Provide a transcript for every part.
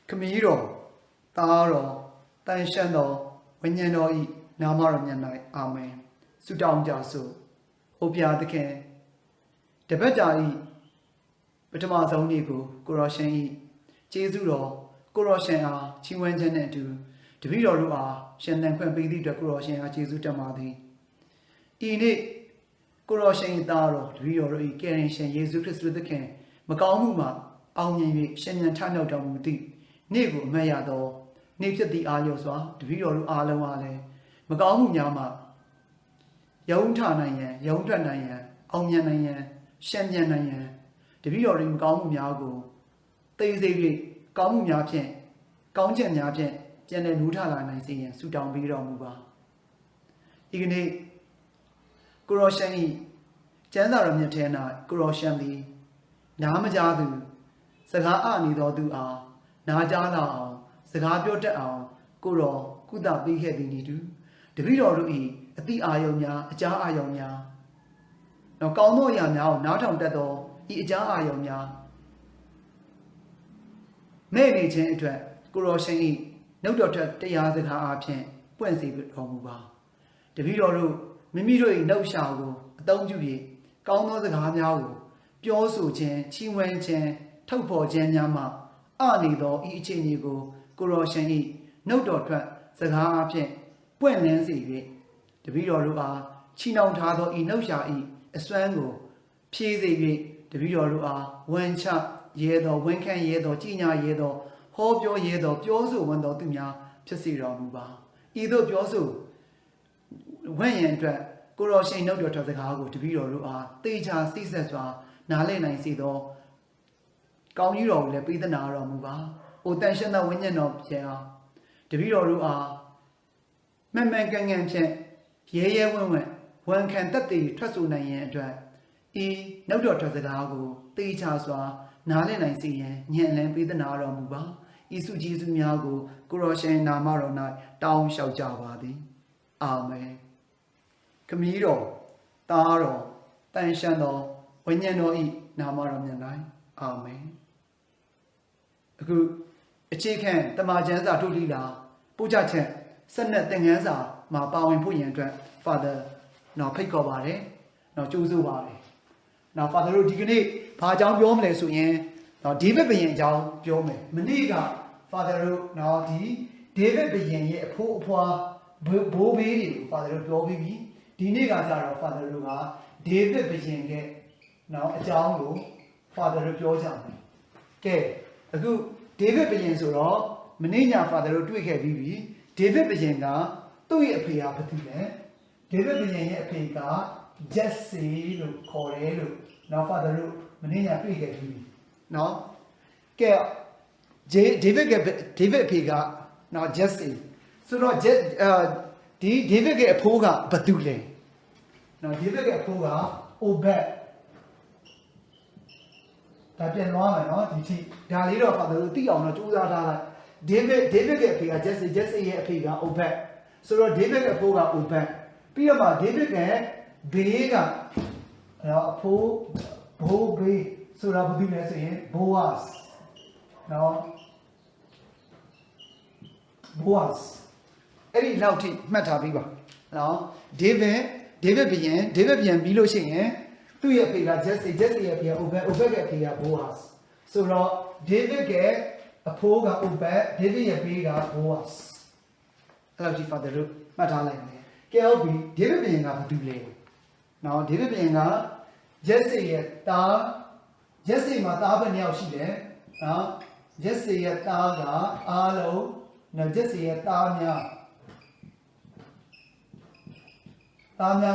ခမည်းတော်သားတော်တန်ရှင်းတော်ဝိညာဉ်တော်ဤနာမတော်မြတ်၌အာမင်ဆုတောင်းကြစို့ဟောပြသခင်တပတ်တာဤပထမဆုံးနေ့ကိုကိုရောရှင်ဤကျေးဇူးတော်ကိုရောရှင်အားချီးမွမ်းခြင်းနှင့်အတူတပည့်တော်တို့အားရှင်သန်ခွင့်ပေးသည့်အတွက်ကိုရောရှင်အားကျေးဇူးတင်ပါသည်ဤနေ့ကိုရောရှင်၏သားတော်တပည့်တော်တို့၏ကယ်တင်ရှင်ယေရှုခရစ်တုသခင်မကောင်းမှုမှအောင်မြင်၍ရှင်ဉာဏ်ထမြောက်တော်မူသည့်နေ့ကိုအမှတ်ရသောနေ့ဖြစ်သည့်အာရုံစွာတပည့်တော်တို့အားလုံးအားလည်းမကောင်းမှုများမှယုံထနိုင်ရန်ယုံထွက်နိုင်ရန်အောင်မြင်နိုင်ရန်ရှင်ဉာဏ်နိုင်ရန်တပည့်တော်တို့မကောင်းမှုများကိုသိသိ၍ကောင်းမှုများဖြင့်ကောင်းချက်များဖြင့်ပြန်လည်နူးထလာနိုင်စေရန်ဆုတောင်းပေးတော်မူပါဒီကနေ့ကိုရောရှင်၏ကျမ်းစာတော်မြတ်ထဲ၌ကိုရောရှင်သည်နားမကြားသူစကားအနေတော်သူအားနားကြားလာအောင်စကားပြောတတ်အောင်ကိုရောကုသပေးခဲ့သည်နည်းတူတပည့်တော်တို့၏အတိအာယုံများအကြားအာယုံများနောက်ကောင်းသောအရာများကိုနားထောင်တတ်သောဤအကြားအာယုံများမဲ့နေခြင်းအတွက်ကိုရောရှင်၏နှုတ်တော်ထက်တရားစကားအဖြစ်ပွင့်စေတော်မူပါတပည့်တော်တို့မိမိတို့၏နှုတ်ရှာကိုအသုံးပြုပြီးကောင်းသောစကားများကိုပြောဆိုခြင်းချီးမွမ်းခြင်းထုတ်ဖော်ခြင်းများမှအနေသောဤအခြေအနေကိုကိုရောရှင်၏နှုတ်တော်ထွက်စကားအဖြစ်ပွင့်လင်းစေ၍တပည့်တော်တို့အားချီနှောင်ထားသောဤနှုတ်ရှာ၏အစွမ်းကိုဖြည့်စေ၍တပည့်တော်တို့အားဝန်ချရဲသောဝန်ခံရဲသောကြီးညာရဲသောဟောပြောရဲသောပြောဆိုဝန်တော်သူများဖြစ်စေတော်မူပါဤသို့ပြောဆိုဝင့်ရန်အတွက်ကိုရောရှင်နှုတ်တော်ထွက်စကားကိုတပည့်တော်တို့အားသေချာစိစက်စွာနားလည်နိုင်စေသောကောင်းကြီးတော်ကိုလည်းပေးသနာတော်မူပါ။အိုတန်ရှင်းသောဝိညာဉ်တော်ဖြင့်အားတပည့်တော်တို့အားမှန်မှန်ကန်ကန်ဖြင့်ရဲရဲဝံ့ဝံ့ဝန်ခံတတ်သိထွက်ဆိုနိုင်ရန်အတွက်ဤနှုတ်တော်ထွက်စကားကိုသေချာစွာနားလည်နိုင်စေရန်ဉာဏ်လန်းပေးသနာတော်မူပါ။ဤစုကျေးဇူးများကိုကိုရောရှင်နာမတော်၌တောင်းလျှောက်ကြပါသည်။အာမင်။ခမည်းတော်သားတော်တန်ရှင်းသောဝိညာဉ်တော်ဤနာမတော်မြတ်၌အာမင်အခုအခြေခံတမန်ကျမ်းစာထုတ်လိလာပို့ချချက်ဆက်နဲ့သင်ခန်းစာမှာပါဝင်ဖို့ရန်အတွက် Father နော်ဖိတ်ခေါ်ပါတယ်နော်ကြိုးစိုးပါတယ်နော် Father တို့ဒီကနေ့ဘာအကြောင်းပြောမလဲဆိုရင်နော်ဒေးဗစ်ဘုရင်အကြောင်းပြောမယ်မနေ့က Father တို့နော်ဒီဒေးဗစ်ဘုရင်ရဲ့အဖိုးအဖွားဘိုးဘေးတွေကို Father တို့ပြောပြီးပြီဒီနေ့ကကြတော့ Father တို့ကဒေးဗစ်ဘုရင်ရဲ့နော်အကြောင်းကို Father တို့ပြောကြမယ်ကဲအခုဒေးဗစ်ဘုရင်ဆိုတော့မနေ့ည Father တို့တွေ့ခဲ့ပြီးပြီဒေးဗစ်ဘုရင်ကသူ့ရဲ့အဖေကဘာဖြစ်လဲဒေးဗစ်ဘုရင်ရဲ့အဖေက Jesse လို့ခေါ်တယ်လို့နောက် Father တို့မနေ့ညတွေ့ခဲ့ပြီးပြီနော်ကဲဒေးဗစ်အဖေကနော် Jesse ဆိုတော့ဒီဒေးဗစ်ရဲ့အဖိုးကဘာတူလဲနော်ဒေးဗစ်ရဲ့အဖိုးက Obedဒါပြန်သွားမယ်နော်ဒီထိဒါလေးတော့ Father တို့သိအောင်တော့ကြိုးစားထားလိုက်ဒေးဗစ်ရဲ့အဖေက Jesse ရဲ့အဖေက Obed ဆိုတော့ဒေးဗစ်ရဲ့အဖိုးက Obed ပြီးတော့မှဒေးဗစ်ရဲ့ဘေးကနော်အဖိုးဘိုးဘေးဆိုတာဘာဖြစ်လဲဆိုရင် Boaz နော် Boaz အဲ့ဒီလောက်ထိမှတ်ထားပြီးပါနော်ဒေးဗစ်ဘုရင်ပြီးလို့ရှိရင်သူ့ရဲ့အဖေက Jesse ရဲ့အဖေက Obed ရဲ့အဖေက Boaz ဆိုတော့ဒေးဗစ်ရဲ့အဖိုးက Obed ဒေးဗစ်ရဲ့ဘေးက Boaz အဲ့လောက်ဒီ Father တို့မှတ်ထားလိုက်မယ်ကဲဟုတ်ပြီဒေးဗစ်ဘုရင်ကဘာတူလဲနော်ဒေးဗစ်ဘုရင်က Jesse ရဲ့သား Jesse မှာသားဘယ်နှယောက်ရှိလဲနော် Jesse ရဲ့သားကအားလုံးနော် Jesse ရဲ့သားများ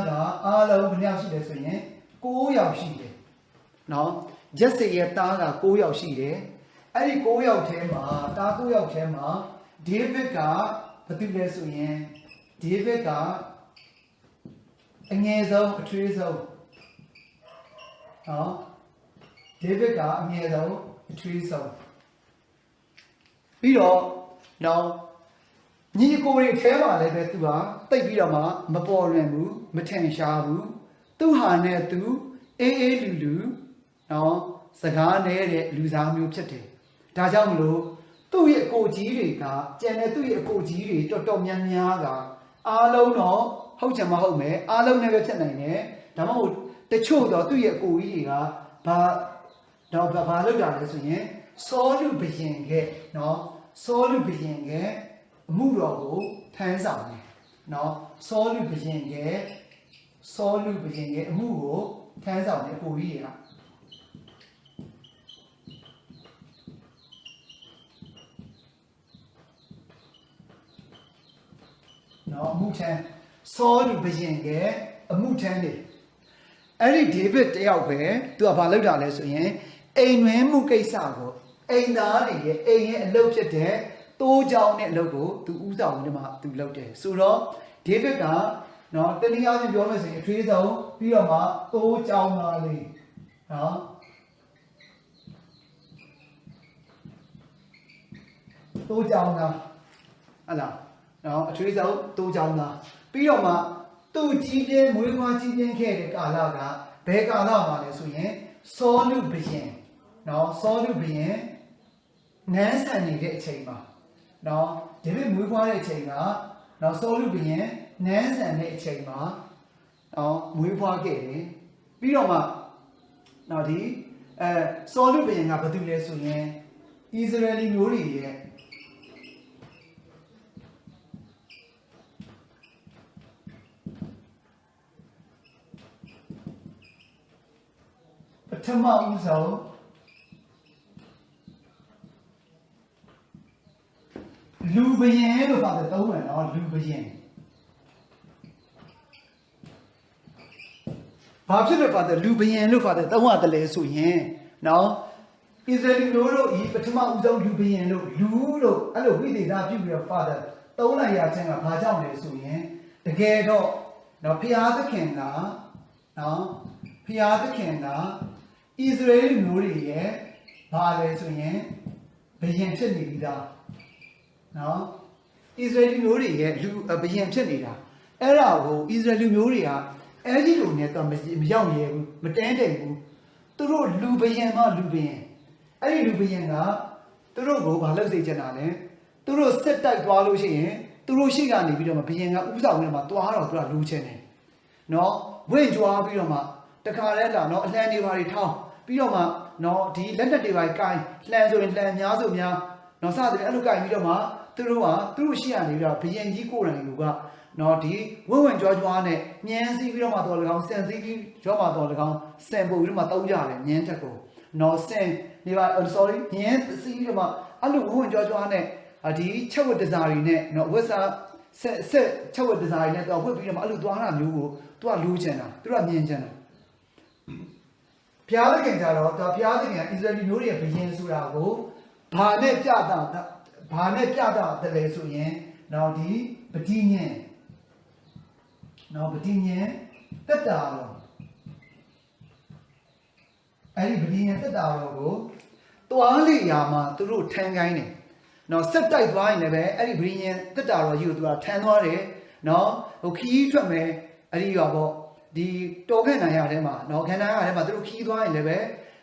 ကအားလုံးဘယ်နှယောက်ရှိလဲဆိုရင်9ယောက်ရှိတယ်နော် Jesse ရဲ့သားက9ယောက်ရှိတယ်အဲ့ဒီ9ယောက်ထဲမှာသား9ယောက်ထဲမှာဒေးဗစ်ကဘာတူလဲဆိုရင်ဒေးဗစ်ကအငယ်ဆုံးအထွေးဆုံးနော်ဒေးဗစ်ကအငယ်ဆုံးအထွေးဆုံးပြီးတော့နောက်ညီအကိုတွေထဲမှာလည်းပဲသူဟာတိတ်ပြီးတော့မှမပေါ်လွင်ဘူးမထင်ရှားဘူးသူဟာနဲ့သူအေးလူနော်စကားနဲ့တဲ့လူစားမျိုးဖြစ်တယ်ဒါကြောင့်မလို့ သူ့ရဲ့အကိုကြီးတွေကကျန်တဲ့သူ့ရဲ့အကိုကြီးတွေတော်တော်များများကအားလုံးတော့ဟုတ်ချင်မဟုတ်မယ်အားလုံးလည်းပဲဖြစ်နိုင်တယ်ဒါမှမဟုတ်တချို့တော့သူ့ရဲ့အကိုကြီးတွေကဘာလုပ်တာလဲဆိုရင်စောလူဘယင်ကနော်စောလူဘယင်ကအမှုတော်ကိုထမ်းဆောင်တယ်နော်စောလူဘယင်ကအမှုကိုထမ်းဆောင်တယ်အကိုကြီးတွေကနော်အမှုထမ်းစောလူဘယင်ကအမှုထမ်းတယ်အဲ့ဒီဒေးဗစ်တယောက်ပဲသူကဘာလုပ်တာလဲဆိုရင်အိမ်တွင်မှုကိစ္စကိုအိမ်သားတွေရဲ့အိမ်ရဲ့အလုပ်ဖြစ်တဲ့တိုးကြောင်တဲ့အလုပ်ကိုသူဥဆောင်ပြီးတော့မှသူလုပ်တယ်ဆိုတော့ဒေးဗစ်ကနော်တနည်းအားဖြင့်ပြောမယ်ဆိုရင်အထွေးဆုံးပြီးတော့မှတိုးကြောင်သားလေးနော်တိုးကြောင်သားဟလာနော်အထွေးဆုံးတိုးကြောင်သားပြီးတော့မှသူကြီးပြင်းမွေးဖွားကြီးပြင်းခဲ့တဲ့ကာလကဘယ်ကာလမှာလဲဆိုရင်စောလူဘယင်နော်စောလူဘယင်နန်းဆန်နေတဲ့အချိန်မှာနော်ဒေးဗစ်မွေးဖွားတဲ့အချိန်ကနော်စောလူဘယင်နန်းဆန်တဲ့အချိန်မှာနော်မွေးဖွားခဲ့တယ်ပြီးတော့မှနော်ဒီစောလူဘယင်ကဘာတူလဲဆိုရင်ဣသရေလမျိုးတွေရဲ့ပထမဦးဆုံးလူဘယင်လို့ပါတယ်သုံးတယ်နော်လူဘယင်ဘာဖြစ်လို့ပါတယ်လူဘယင်လို့ပါတယ်သုံးရတယ်လေဆိုရင်နော်ဣသရေလမျိုးတို့ဤပထမဦးဆုံးလူဘယင်လို့လူလို့အဲ့လိုဝိသေသပြုပြီးတော့ father သုံးလိုက်ရခြင်းကဘာကြောင့်လဲဆိုရင်တကယ်တော့နော်ဖျားသခင်ကနော်ဖျားသခင်ကဣသရေလမျိုးတွေရဲ့ဘာလဲဆိုရင်ဘယင်ဖြစ်နေပြီးသားနော်ဣသရေလမျိုးတွေရဲ့လူဘယင်ဖြစ်နေတာအဲ့ဒါကိုဣသရေလမျိုးတွေကအဲ့ဒီလိုနဲ့တော့မရောက်ရဲဘူးမတန်းတယ်ဘူးသူတို့လူဘယင်မှလူဘယင်အဲ့ဒီလူဘယင်ကသူတို့ကိုဘာလုပ်စေချင်တာလဲသူတို့စစ်တိုက်သွားလို့ရှိရင်သူတို့ရှိကနေပြီးတော့မှဘယင်ကဥဆောင်နေမှာသွားတော့သူကလူချင်းတယ်နော်ဝင့်ကြွားပြီးတော့မှတခါလဲလာနော်အလှန်တွေပါတွေထောင်းပြီးတော့မှနော်ဒီလက်နက်တွေပါကိုင်းလှန်ဆိုရင်လှန်များဆိုများနော်စသဖြင့်အဲ့လိုကိုင်းပြီးတော့မှသူတို့ရှိရနေပြီးတော့ဘယင်ကြီးကိုယ်တိုင်လူကနော်ဒီဝင့်ကြွားကြွားနဲ့မြန်းစည်းပြီးတော့မှတော်လကောင်စင်စည်းပြီးရောမှတော်လကောင်စင်ပို့ပြီးတော့မှတုံးကြတယ်မြန်းချက်ကိုနော်စင်နေပါ sorry မြန်းစည်းပြီးတော့မှအဲ့လိုဝင့်ကြွားကြွားနဲ့ဒီချက်ဝတ်တစားတွေနဲ့နော်ဝတ်စားဆက်ချက်ဝတ်တစားတွေနဲ့တော့ဝတ်ပြီးတော့မှအဲ့လိုသွားတာမျိုးကိုသူကလူချင်တာသူကမြင်ချင်တာဘုရားသခင်ကြတော့ဘုရားသခင်ကဣသရေလမျိုးတွေရဲ့ဘယင်ဆိုတာကိုဘာနဲ့ပြတာတယ်လဲဆိုရင်နော်ဒီပဋိညာဉ်နော်ပဋိညာဉ်တက်တာတော့အဲ့ဒီပဋိညာဉ်တက်တာတော့ကိုသွားလေရာမှာသူတို့ထမ်းခိုင်းတယ်နော်ဆက်တိုက်သွားရင်လည်းပဲအဲ့ဒီပဋိညာဉ်တက်တာတော့ယူသူကထမ်းသွားတယ်နော်ဟိုခီးထွက်မယ်အဲ့ဒီရောပေါ့ဒီတော်ခန့်နိုင်ရတဲ့မှာနော်ခန္ဓာရတဲ့မှာသူတို့ခီးသွားရင်လည်းပဲ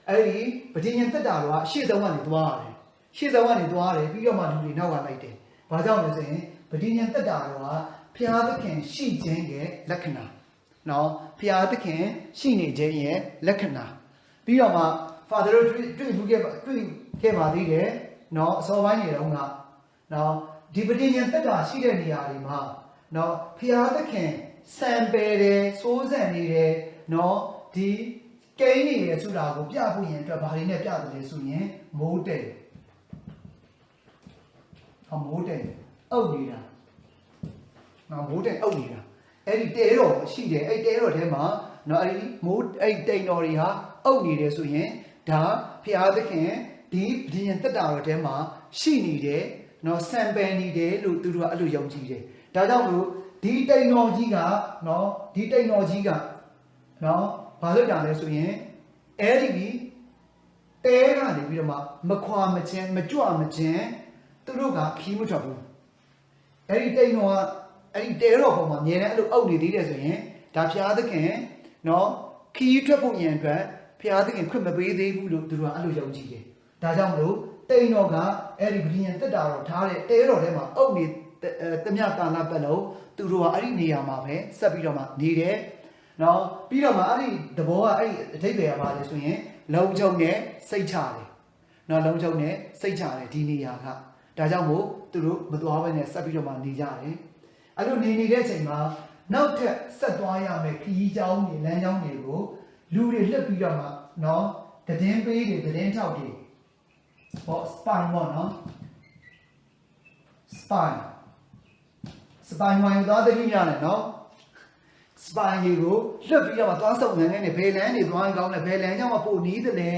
အဲ့ဒီပဋိညာဉ်တက်တာတော့အရှိဆုံးကနေသွားတယ်ရှေ့ဆုံးကနေသွားတယ်ပြီးတော့မှလူတွေနောက်ကလိုက်တယ်ဘာကြောင့်လဲဆိုရင်ပဋိညာဉ်တက်တာတော့ဘုရားသခင်ရှိခြင်းရဲ့လက္ခဏာနော်ဘုရားသခင်ရှိနေခြင်းရဲ့လက္ခဏာပြီးတော့မှ Father တို့တွေ့ခဲ့ပါသေးတယ်နော်အစောပိုင်းနေတော့ကနော်ဒီပဋိညာဉ်တက်တာရှိတဲ့နေရာတွေမှာနော်ဘုရားသခင်စံပယ်တယ်စိုးစံနေတယ်နော်ဒီကိန်းနေရဆိုတာကိုပြဖို့ရင်အတွက်ဘာတွေနဲ့ပြတယ်လဲဆိုရင်မိုးတယ်မိုးတယ်အုပ်နေတာနော်မိုးတယ်အုပ်နေတာအဲ့ဒီတဲတော်ရှိတယ်အဲ့တဲတော်ထဲမှာနော်အဲ့ဒီမိုးအဲ့တိန်တော်တွေဟာအုပ်နေတယ်ဆိုရင်ဒါဘုရားသခင်ဒီပဋိညာဉ်တက်တာတော်ထဲမှာရှိနေတယ်နော်စံပယ်နေတယ်လို့သူတို့ကအဲ့လိုယုံကြည်တယ်ဒါကြောင့်မလို့ဒီတိန်တော်ကြီးကနော်ဒီတိန်တော်ကြီးကနော်ဘာလို့တာလဲဆိုရင်အဲ့ဒီတဲကနေပြီးတော့မှမခွာမချင်းမကြွမချင်းသူတို့ကခီးမထွက်ဘူးအဲ့ဒီတိန်တော်ကအဲ့ဒီတဲတော်ပေါ်မှာမြင်တဲ့အဲ့လိုအုပ်နေသေးတယ်ဆိုရင်ဒါဘုရားသခင်နော်ခီးထွက်ဖို့ရန်အတွက်ဘုရားသခင်ခွင့်မပေးသေးဘူးလို့သူတို့ကအဲ့လိုယုံကြည်တယ်ဒါကြောင့်မလို့ တိန်တော်ကအဲ့ဒီဗြိယံတက်တာတော့ထားတဲ့တဲတော်ထဲမှာအုပ်နေတမျှကာလပတ်လုံးသူတို့ကအဲ့ဒီနေရာမှာပဲဆက်ပြီးတော့မှနေတယ်နော်ပြီးတော့မှအဲ့ဒီတဘောကအဲ့ဒီအထိပ္ပယ်ကပါလေဆိုရင်လုံချုံနဲ့စိတ်ချတယ်နော်လုံချုံနဲ့စိတ်ချတယ်ဒီနေရာကဒါကြောင့်မို့သူတို့မသွားဘဲနဲ့ဆက်ပြီးတော့မှနေကြတယ်အဲ့လိုနေနေတဲ့အချိန်မှာနောက်ထပ်ဆက်သွားရမယ်ခရီးကြောင်းတွေလမ်းကြောင်းတွေကိုလူတွေလှက်ပြီးတော့မှနော်သတင်းပေးတွေသတင်းထောက်တွေပေါ့ spy ပေါ့နော် spy ဝိုင်းသွားတဲ့ညနေနော် spy တွေကိုလှက်ပြီးတော့မှသွားစုံနေနေဘယ်လန်းတွေသွားကောင်းလဲဘယ်လန်းကြောင့်မပို့နီးတယ်လဲ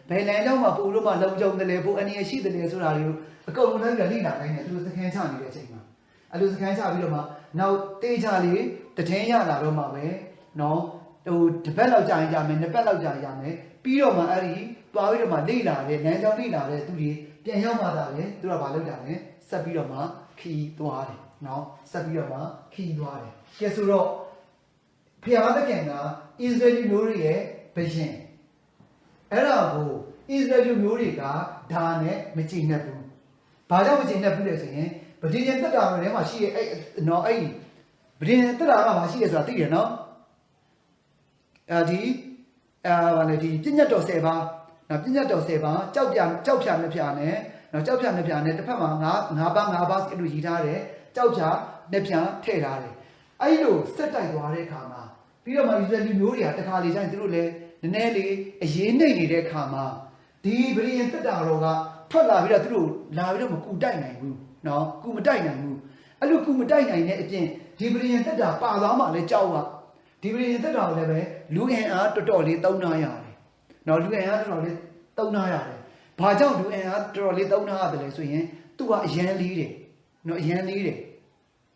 ဘယ်လန်းကြောင့်မပို့လို့မှလုံကြုံတယ်လဲပို့အနေရရှိတယ်လဲဆိုတာတွေကိုအကုန်လုံးလည်းလိလာတိုင်းနဲ့သူတို့စခန်းချနေတဲ့အချိန်မှာအဲ့လိုစခန်းချပြီးတော့မှနောက်တေးချလေးတထင်းရလာတော့မှပဲနော်ဟိုတစ်ပတ်လောက်ကြာရင်ကြာမယ်နှစ်ပတ်လောက်ကြာရမယ်ပြီးတော့မှအဲ့ဒီသွားပြီးတော့မှလိလာတဲ့လမ်းကြောင်းလိလာတဲ့သူတွေပြန်ရောက်မှသာလေသူကဘာလုပ်ကြလဲဆက်ပြီးတော့မှခီးသွားတယ်နော်ဆက်ပြီးတော့မှခီးသွားတယ်ကဲဆိုတော့ဖျားသခင်ကဣသရေလမျိုးတွေရဲ့ဘယင်အဲ့ဒါကိုဣသရေလမျိုးတွေကဒါနဲ့မကြည်နဲ့ဘူးဘာကြောင့်မကြည်နဲ့ဘူးလဲဆိုရင်ဗဒိယံတက်တာထဲမှာရှိရဲ့အဲ့နော်အဲ့ဗဒိယံတက်တာကမရှိရဆိုတာသိတယ်နော်ဒီဗာလေဒီပြညတ်တော်10ပါးနော်ပြညတ်တော်10ပါးကြောက်ဖြာနှစ်ဖြာနဲ့နော်ကြောက်ဖြာနှစ်ဖြာနဲ့တစ်ဖက်မှာ9ပါးအဲ့လိုရည်ထားတယ်ကြောက်ဖြာနှစ်ဖြာထည့်ထားတယ်အဲ့လိုစက်တိုက်သွားတဲ့အခါမှာပြီးတော့မှဣသရေလမျိုးတွေကတခါလေကျရင်သူတို့လည်းနည်းနည်းလေးအရေးနှိမ့်နေတဲ့အခါမှာဒီဗဒိယံတက်တာတော်ကထွက်လာပြီးတော့သူတို့လာပြီးတော့မကူတိုက်နိုင်ဘူးနော်ကူမတိုက်နိုင်ဘူးအဲ့လိုကူမတိုက်နိုင်တဲ့အပြင်ဒီဗဒိယံတက်တာပါသွားမှလည်းကြောက်ကဒီဗဒိယံတက်တာကိုလည်းပဲလူအင်အားတော်တော်လေးသုံးနာရတယ်နော်လူအင်အားတော်တော်လေးသုံးနာရတယ်ဘာကြောင့်လူအင်အားတော်တော်လေးသုံးနာရတယ်လဲဆိုရင်သူကအရန်လေးတယ်နော်အရန်လေးတယ်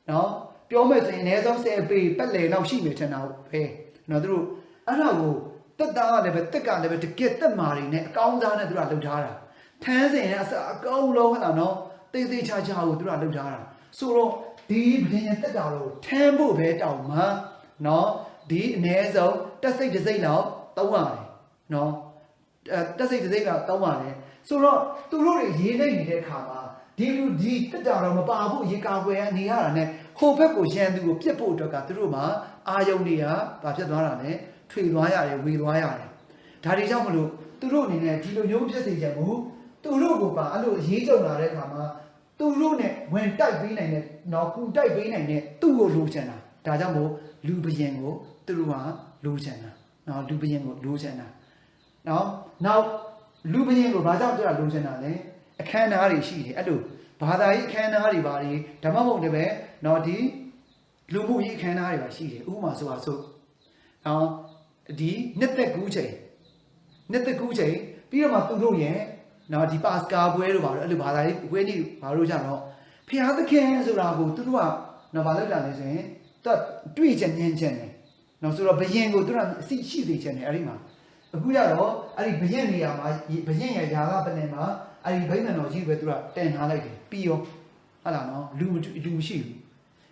နော်ပြောမယ်ဆိုရင်အနည်းဆုံး10ပေပတ်လည်လောက်ရှိမယ်ထင်တာပဲနော်သူတို့အဲ့ဒါကိုတက်တာကလည်းပဲတက်ကလည်းပဲတကယ်တက်မာတွေနဲ့အကောင်းစားနဲ့သူကလှုပ်ထားတာထမ်းစင်နဲ့အစအကောင်းလုံးဟဲ့လားနော်တေးသေးချာချာကိုသူကလှုပ်ထားတာဆိုတော့ဒီဗဒိယံတက်တာကိုထမ်းဖို့ပဲတောင်းမှနော်ဒီအနည်းဆုံးတက်စိတ်တစ်စိတ်လောက်သုံးရတယ်နော်တက်စိတ်တစ်စိတ်လောက်သုံးရတယ်ဆိုတော့သူတို့တွေရေးနေနေတဲ့အခါမှာဒီလူဒီတက်တာတော့မပါဘူးရေကာကွယ်နေရတာနဲ့ဟိုဘက်ကိုရန်သူကိုပြစ်ဖို့အတွက်ကသူတို့မှာအာယုံတွေကဘာဖြစ်သွားတာလဲထွေသွားရတယ်ဝေသွားရတယ်ဒါတွေကြောင့်မလို့သူတို့အနေနဲ့ဒီလိုမျိုးဖြစ်စေချင်ဘူးသူတို့ကပါအဲ့လိုအရေးကြုံလာတဲ့အခါမှာသူတို့နဲ့ဝင်တိုက်ပေးနိုင်တဲ့နော်ကူတိုက်ပေးနိုင်တဲ့သူ့ကိုလိုချင်တာဒါကြောင့်မို့လူဘယင်ကိုသူတို့ကလိုချင်တာနော်လူဘယင်ကိုလိုချင်တာနော်နောက်လူဘယင်ကိုဘာကြောင့်သူကလိုချင်တာလဲအခမ်းအနားတွေရှိတယ်အဲ့လိုဘာသာရေးအခမ်းအနားတွေပါတယ်ဓမ္မဘုံတွေပဲနော်ဒီလူမှုရေးအခမ်းအနားတွေပါရှိတယ်ဥပမာဆိုနော်ဒီနှစ်သက်ကူးချိန်ပြီးတော့မှသူတို့ရဲ့နော်ဒီပါစကာပွဲတို့ပါတော့အဲ့လိုဘာသာရေးပွဲနေဘာလို့ကြတော့ဖျားသခင်ဆိုတာကိုသူတို့ကနော်ဘာလို့ကြလဲဆိုရင်သူတွေ့ချင်မြင်ချင်တယ်နော်ဆိုတော့ဘယင်ကိုသူတို့အစီရှိစေချင်တယ်အဲ့ဒီမှာအခုရတော့အဲ့ဒီဘယင်နေရာမှာဘယင်ရဲ့ຢာကပလင်မှာအဲ့ဒီဗိမာန်တော်ကြီးပဲသူကတင်ထားလိုက်တယ်ပြီးရောဟုတ်လားနော်လူမရှိဘူး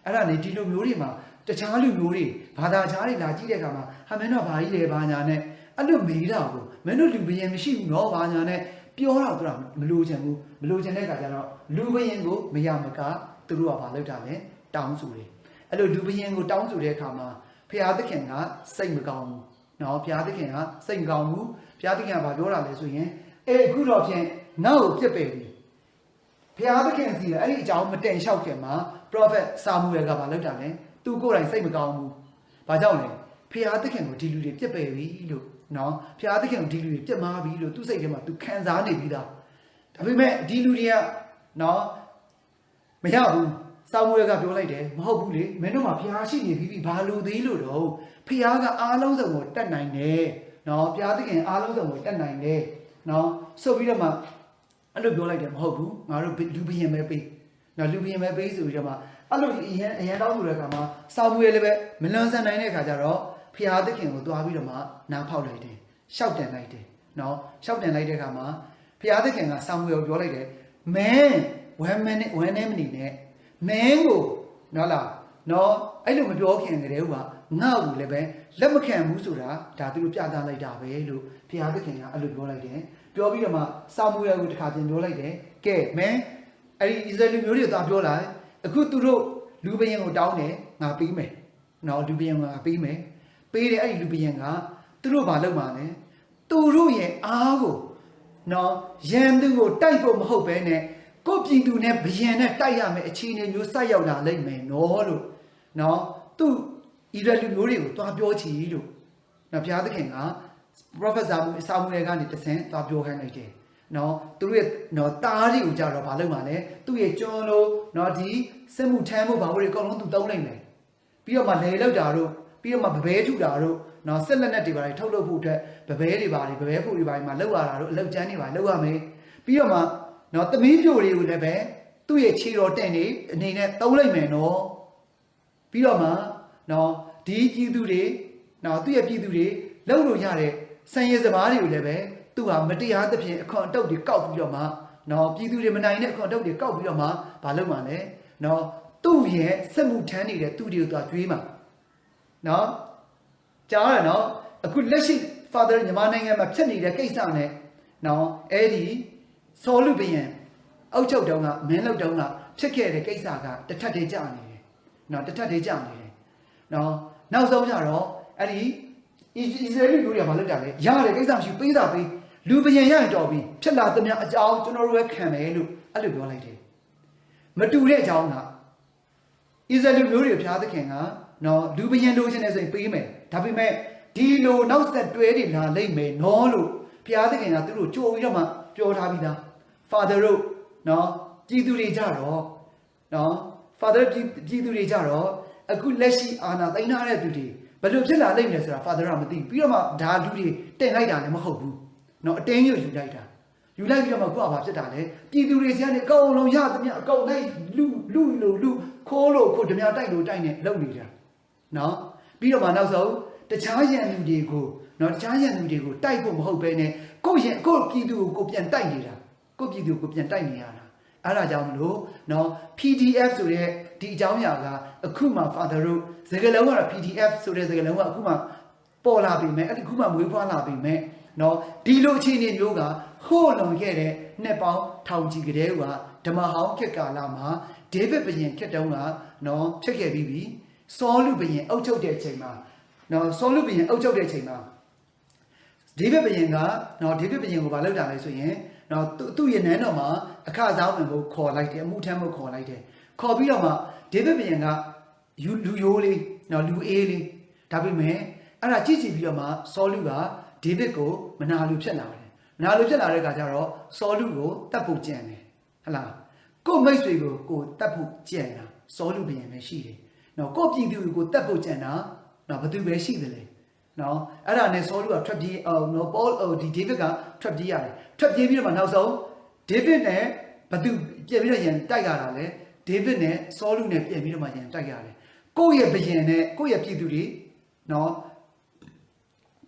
အဲ့ဒါနေဒီလိုမျိုးတွေမှာတခြားလူမျိုးတွေဘာသာခြားတွေလာကြည့်တဲ့အခါမှာဟာမင်းတို့ဘာကြီးလဲဘာညာနဲ့အဲ့လိုမေးတာကိုမင်းတို့လူဘယင်မရှိဘူးနော်ဘာညာနဲ့ပြောတော့သူကမလိုချင်ဘူးမလိုချင်တဲ့အခါကျတော့လူဘယင်ကိုမရမကသူတို့ကဘာလုပ်တာလဲတောင်းဆိုတယ်အဲ့လိုလူဘယင်ကိုတောင်းဆိုတဲ့အခါမှာဖျားသခင်ကစိတ်မကောင်းဘူးနော်ဖျားသခင်ကစိတ်မကောင်းဘူးဖျားသခင်ကဘာပြောတာလဲဆိုရင်အခုတော့ဖြင့်ငါ့ကိုပြစ်ပယ်ပြီဖျားသခင်စီအဲ့ဒီအကြောင်းမတင်လျှောက်ခင်မှာ prophet စာမူရယ်ကဘာလုပ်တာလဲသူကိုယ်တိုင်စိတ်မကောင်းဘူးဘာကြောင့်လဲဖျားသခင်ကိုဒီလူတွေပြစ်ပယ်ပြီလို့နော်ဖျားသခင်ကိုဒီလူတွေပြစ်မှားပြီလို့သူစိတ်ထဲမှာသူခံစားနေပြီးသားဒါပေမဲ့ဒီလူတွေကနော်မရဘူးစာမူရယ်ကပြောလိုက်တယ်မဟုတ်ဘူးလေမင်းတို့မှာဖျားရှိနေပြီဘာလို့သေးလို့တော့ဖျားကအားလုံးစုံကိုတတ်နိုင်တယ်နော်ဖျားသခင်အားလုံးစုံကိုတတ်နိုင်တယ်နော်ဆိုပြီးတော့မှအဲ့လိုပြောလိုက်တယ်မဟုတ်ဘူးငါတို့လူဘယင်ပဲပေးနော်လူဘယင်ပဲပေးဆိုပြီးတော့မှအဲ့လိုအရန်တောင်းဆိုတဲ့အခါမှာစာမူရယ်လည်းပဲမလွန်ဆန်နိုင်တဲ့အခါကျတော့ဖျားသခင်ကိုသွားပြီးတော့မှနားဖောက်လိုက်တယ်ရှောက်တင်လိုက်တယ်နော်ရှောက်တင်လိုက်တဲ့အခါမှာဖျားသခင်ကစာမူရယ်ကိုပြောလိုက်တယ်မင်းဝမ်းနေမနေနဲ့မင်းကိုနော်လားနော်အဲ့လိုမပြောခင်ကတည်းကငါ့ကိုလည်းပဲလက်မခံဘူးဆိုတာဒါသူတို့ပြသလိုက်တာပဲလို့ဘုရားသခင်ကအဲ့လိုပြောလိုက်တယ် ပြောပြီးတော့မှစာမူရကိုတစ်ခါပြန်ပြောလိုက်တယ်ကဲမင်းအဲ့ဒီဣသရေလမျိုးတွေသွားပြောလိုက်အခုသူတို့လူပရင်ကိုတောင်းတယ်ငါပေးမယ်နော်လူပရင်ကပေးမယ်ပေးတယ်အဲ့ဒီလူပရင်ကသူတို့ဘာလုပ်မှာလဲသူတို့ရဲ့အားကိုနော်ရန်သူကိုတိုက်ဖို့မဟုတ်ဘဲနဲ့ကိုယ့်ပြည်သူနဲ့ဘယံနဲ့တိုက်ရမယ်အခြေအနေမျိုးစိုက်ရောက်လာလိမ့်မယ်နော်လို့နော်သူဣသရေလမျိုးတွေကိုသွားပြောချီလို့နော်ဘုရားသခင်က prophet စာမူအေကနေတဆင့်သွားပြောခိုင်းလိုက်တယ်နော်သူတို့ရဲ့နော်တားတွေကိုကြတော့ဘာလုပ်မှာလဲသူ့ရဲ့ကျွန်းလို့နော်ဒီစစ်မှုထမ်းမှုဘာလို့အကုန်လုံးသူသုံးလိုက်မယ်ပြီးတော့မှလေလောက်တာတို့ပြီးတော့မှဗဘဲထုတာတို့နော်ဆက်လက်နဲ့တွေပါတယ်ထုတ်လုပ်ဖို့အတွက်ဗဘဲတွေပါတယ်ဗဘဲဖို့တွေပါတယ်မှာလောက်ရတာတို့အလောက်ကျန်းတွေပါလောက်ရမယ်ပြီးတော့မှနော်သမီးပြိုတွေကိုလည်းပဲသူ့ရဲ့ခြေတော်တင့်နေအနေနဲ့သုံးလိုက်မယ်နော်ပြီးတော့မှနော်ဒီပြည်သူတွေနော်သူ့ရဲ့ပြည်သူတွေလောက်လို့ရတဲ့စံရည်စမားတွေကိုလည်းပဲသူဟာမတရားသဖြင့်အခွန်အတုပ်တွေကောက်ပြီးတော့မှနော်ပြည်သူတွေမနိုင်တဲ့အခွန်အတုပ်တွေကောက်ပြီးတော့မှဘာလုပ်မှာလဲနော်သူ့ရဲ့စက်မှုထမ်းနေတဲ့သူတွေကိုသွားကြွေးမှာနော်ကြားရနော်အခုလက်ရှိ father မြန်မာနိုင်ငံမှာဖြစ်နေတဲ့ကိစ္စနဲ့နော်အဲ့ဒီစောလူဘယံအောက်ချုပ်တုံးကမင်းလောက်တုံးကဖြစ်ခဲ့တဲ့ကိစ္စကတစ်ထပ်တည်းကြာနေတယ်နော်တစ်ထပ်တည်းကြာနေတယ်နော်နောက်ဆုံးကြတော့အဲ့ဒီဣသရေလလူတွေကဘာလုပ်ကြလဲရတယ်ကိစ္စမရှိပေးတာပေးလူဘယံရရင်တော်ပြီဖြစ်လာသမျှအကြောင်းကျွန်တော်တို့ပဲခံမယ်လို့အဲ့လိုပြောလိုက်တယ်မတူတဲ့အကြောင်းကဣသရေလမျိုးတွေဘုရားသခင်ကနော်လူဘယံလိုချင်တယ်ဆိုရင်ပေးမယ်ဒါပေမဲ့ဒီလိုနောက်ဆက်တွဲတွေလာလိမ့်မယ်နော်လို့ဘုရားသခင်ကသူတို့ကြိုပြီးတော့မှပြောထားပြီးသား father တို့နော်ပြည်သူတွေကြတော့နော် father ပြည်သူတွေကြတော့အခုလက်ရှိအာဏာသိမ်းထားတဲ့သူတွေဘယ်လိုဖြစ်လာလိမ့်မယ်ဆိုတာ father ကမသိပြီးတော့မှဒါလူတွေတင်လိုက်တာလည်းမဟုတ်ဘူးနော်အတင်းကြီးယူလိုက်တာယူလိုက်ပြီးတော့မှကိုကဘာဖြစ်တာလဲပြည်သူတွေစီကနေအကုန်လုံးရသမျှအကုန်လိုက်လူခိုးလို့ခိုးဓမြတိုက်လို့တိုက်နေလုံနေတာနော်ပြီးတော့မှနောက်ဆုံးတခြားရန်သူတွေကိုနော်တခြားရန်သူတွေကိုတိုက်ဖို့မဟုတ်ဘဲနဲ့ကိုပြည်သူကိုပြန်တိုက်နေတာကိုပြည်သူကိုပြန်တိုက်နေရတာအဲ့ဒါကြောင့်မလို့နော် PDF ဆိုတဲ့ဒီအကြောင်းအရာကအခုမှ father တို့စကားလုံးကတော့ PDF ဆိုတဲ့စကားလုံးကအခုမှပေါ်လာပြီမဲ့အဲ့ဒီအခုမှမွေးဖွားလာပြီမဲ့နော်ဒီလိုအခြေအနေမျိုးကဟိုးလွန်ခဲ့တဲ့နှစ်ပေါင်းထောင်ချီကတည်းကဓမ္မဟောင်းခေတ်ကာလမှာဒေးဗစ်ဘုရင်ခေတ်တုန်းကနော်ဖြစ်ခဲ့ပြီးပြီစောလူဘုရင်အုပ်ချုပ်တဲ့အချိန်မှာနော်စောလူဘုရင်အုပ်ချုပ်တဲ့အချိန်မှာဒေးဗစ်ဘုရင်ကနော်ဒေးဗစ်ဘုရင်ကိုဘာလုပ်တာလဲဆိုရင်နော်သူ့ရဲ့နန်းတော်မှာအခစားဝင်ဖို့ခေါ်လိုက်တယ်အမှုထမ်းဖို့ခေါ်လိုက်တယ်ခေါ်ပြီးတော့မှဒေးဗစ်ဘုရင်ကလူရိုးလေးနော်လူအေးလေးဒါပေမဲ့အဲ့ဒါကြည့်ပြီးတော့မှစောလူကဒေးဗစ်ကိုမနာလိုဖြစ်လာတယ်မနာလိုဖြစ်လာတဲ့အခါကျတော့စောလူကိုတတ်ဖို့ကြံတယ်ဟလားကိုမိတ်ဆွေကိုတတ်ဖို့ကြံတာစောလူဘုရင်ပဲရှိတယ်နော်ကိုပြည်သူကိုတတ်ဖို့ကြံတာနော်ဘသူပဲရှိတယ်လေနော်အဲ့ဒါနဲ့စောလူကထွက်ပြေးနော်ပေါဒီဒေးဗစ်ကထွက်ပြေးရတယ်ထွက်ပြေးပြီးတော့မှနောက်ဆုံးဒေးဗစ်နဲ့ဘသူပြန်ပြီးတော့ရန်တိုက်ရတာလေဒေးဗစ်နဲ့စောလူနဲ့ပြန်ပြီးတော့မှရန်တိုက်ရတယ်ကိုယ့်ရဲ့ဘုရင်နဲ့ကိုယ့်ရဲ့ပြည်သူတွေနော်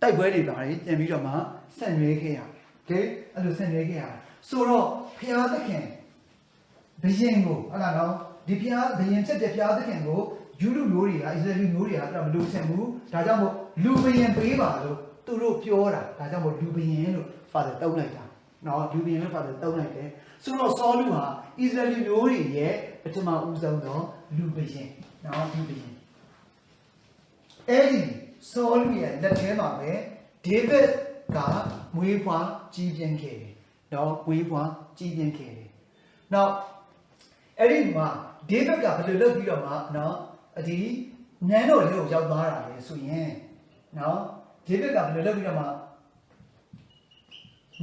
တိုက်ပွဲတွေပါတယ်ပြန်ပြီးတော့မှဆန့်ရွေးခဲ့ရတယ်โอเคအဲ့လိုဆန့်ရွေးခဲ့ရတယ်ဆိုတော့ဘုရားသခင်ဘုရင်ကိုဟလာနော်ဒီဘုရားဘုရင်ဖြစ်တဲ့ဘုရားသခင်ကိုယူလူမျိုးတွေကဣသရေလမျိုးတွေကအဲ့ဒါမလို့ချင်ဘူးဒါကြောင့်မို့လူဘုရင်ပေးပါလို့သူတို့ပြောတာဒါကြောင့်မို့လူဘုရင်လို့ father တုံးလိုက်တာနော်လူဘုရင်လို့ father တုံးလိုက်တယ်ဆိုတော့စောလူဟာဣသရေလမျိုးတွေရဲ့ပထမဦးဆုံးတော့လူဘုရင်နော်လူဘုရင်အဲ့ဒီစောလူရဲ့လက်ထဲမှာပဲဒေးဗစ်ကမွေးဖွားကြီးပြင်းခဲ့တယ်နော်မွေးဖွားကြီးပြင်းခဲ့တယ်နောက်အဲ့ဒီမှာဒေးဗစ်ကဘယ်လိုလုပ်ပြီးတော့မှနော်ဒီနန်းတော်လေးကိုရောက်သွားတာလေဆိုရင်နော်ဒေးဗစ်ကဘယ်လိုလုပ်ပြီးတော့မှ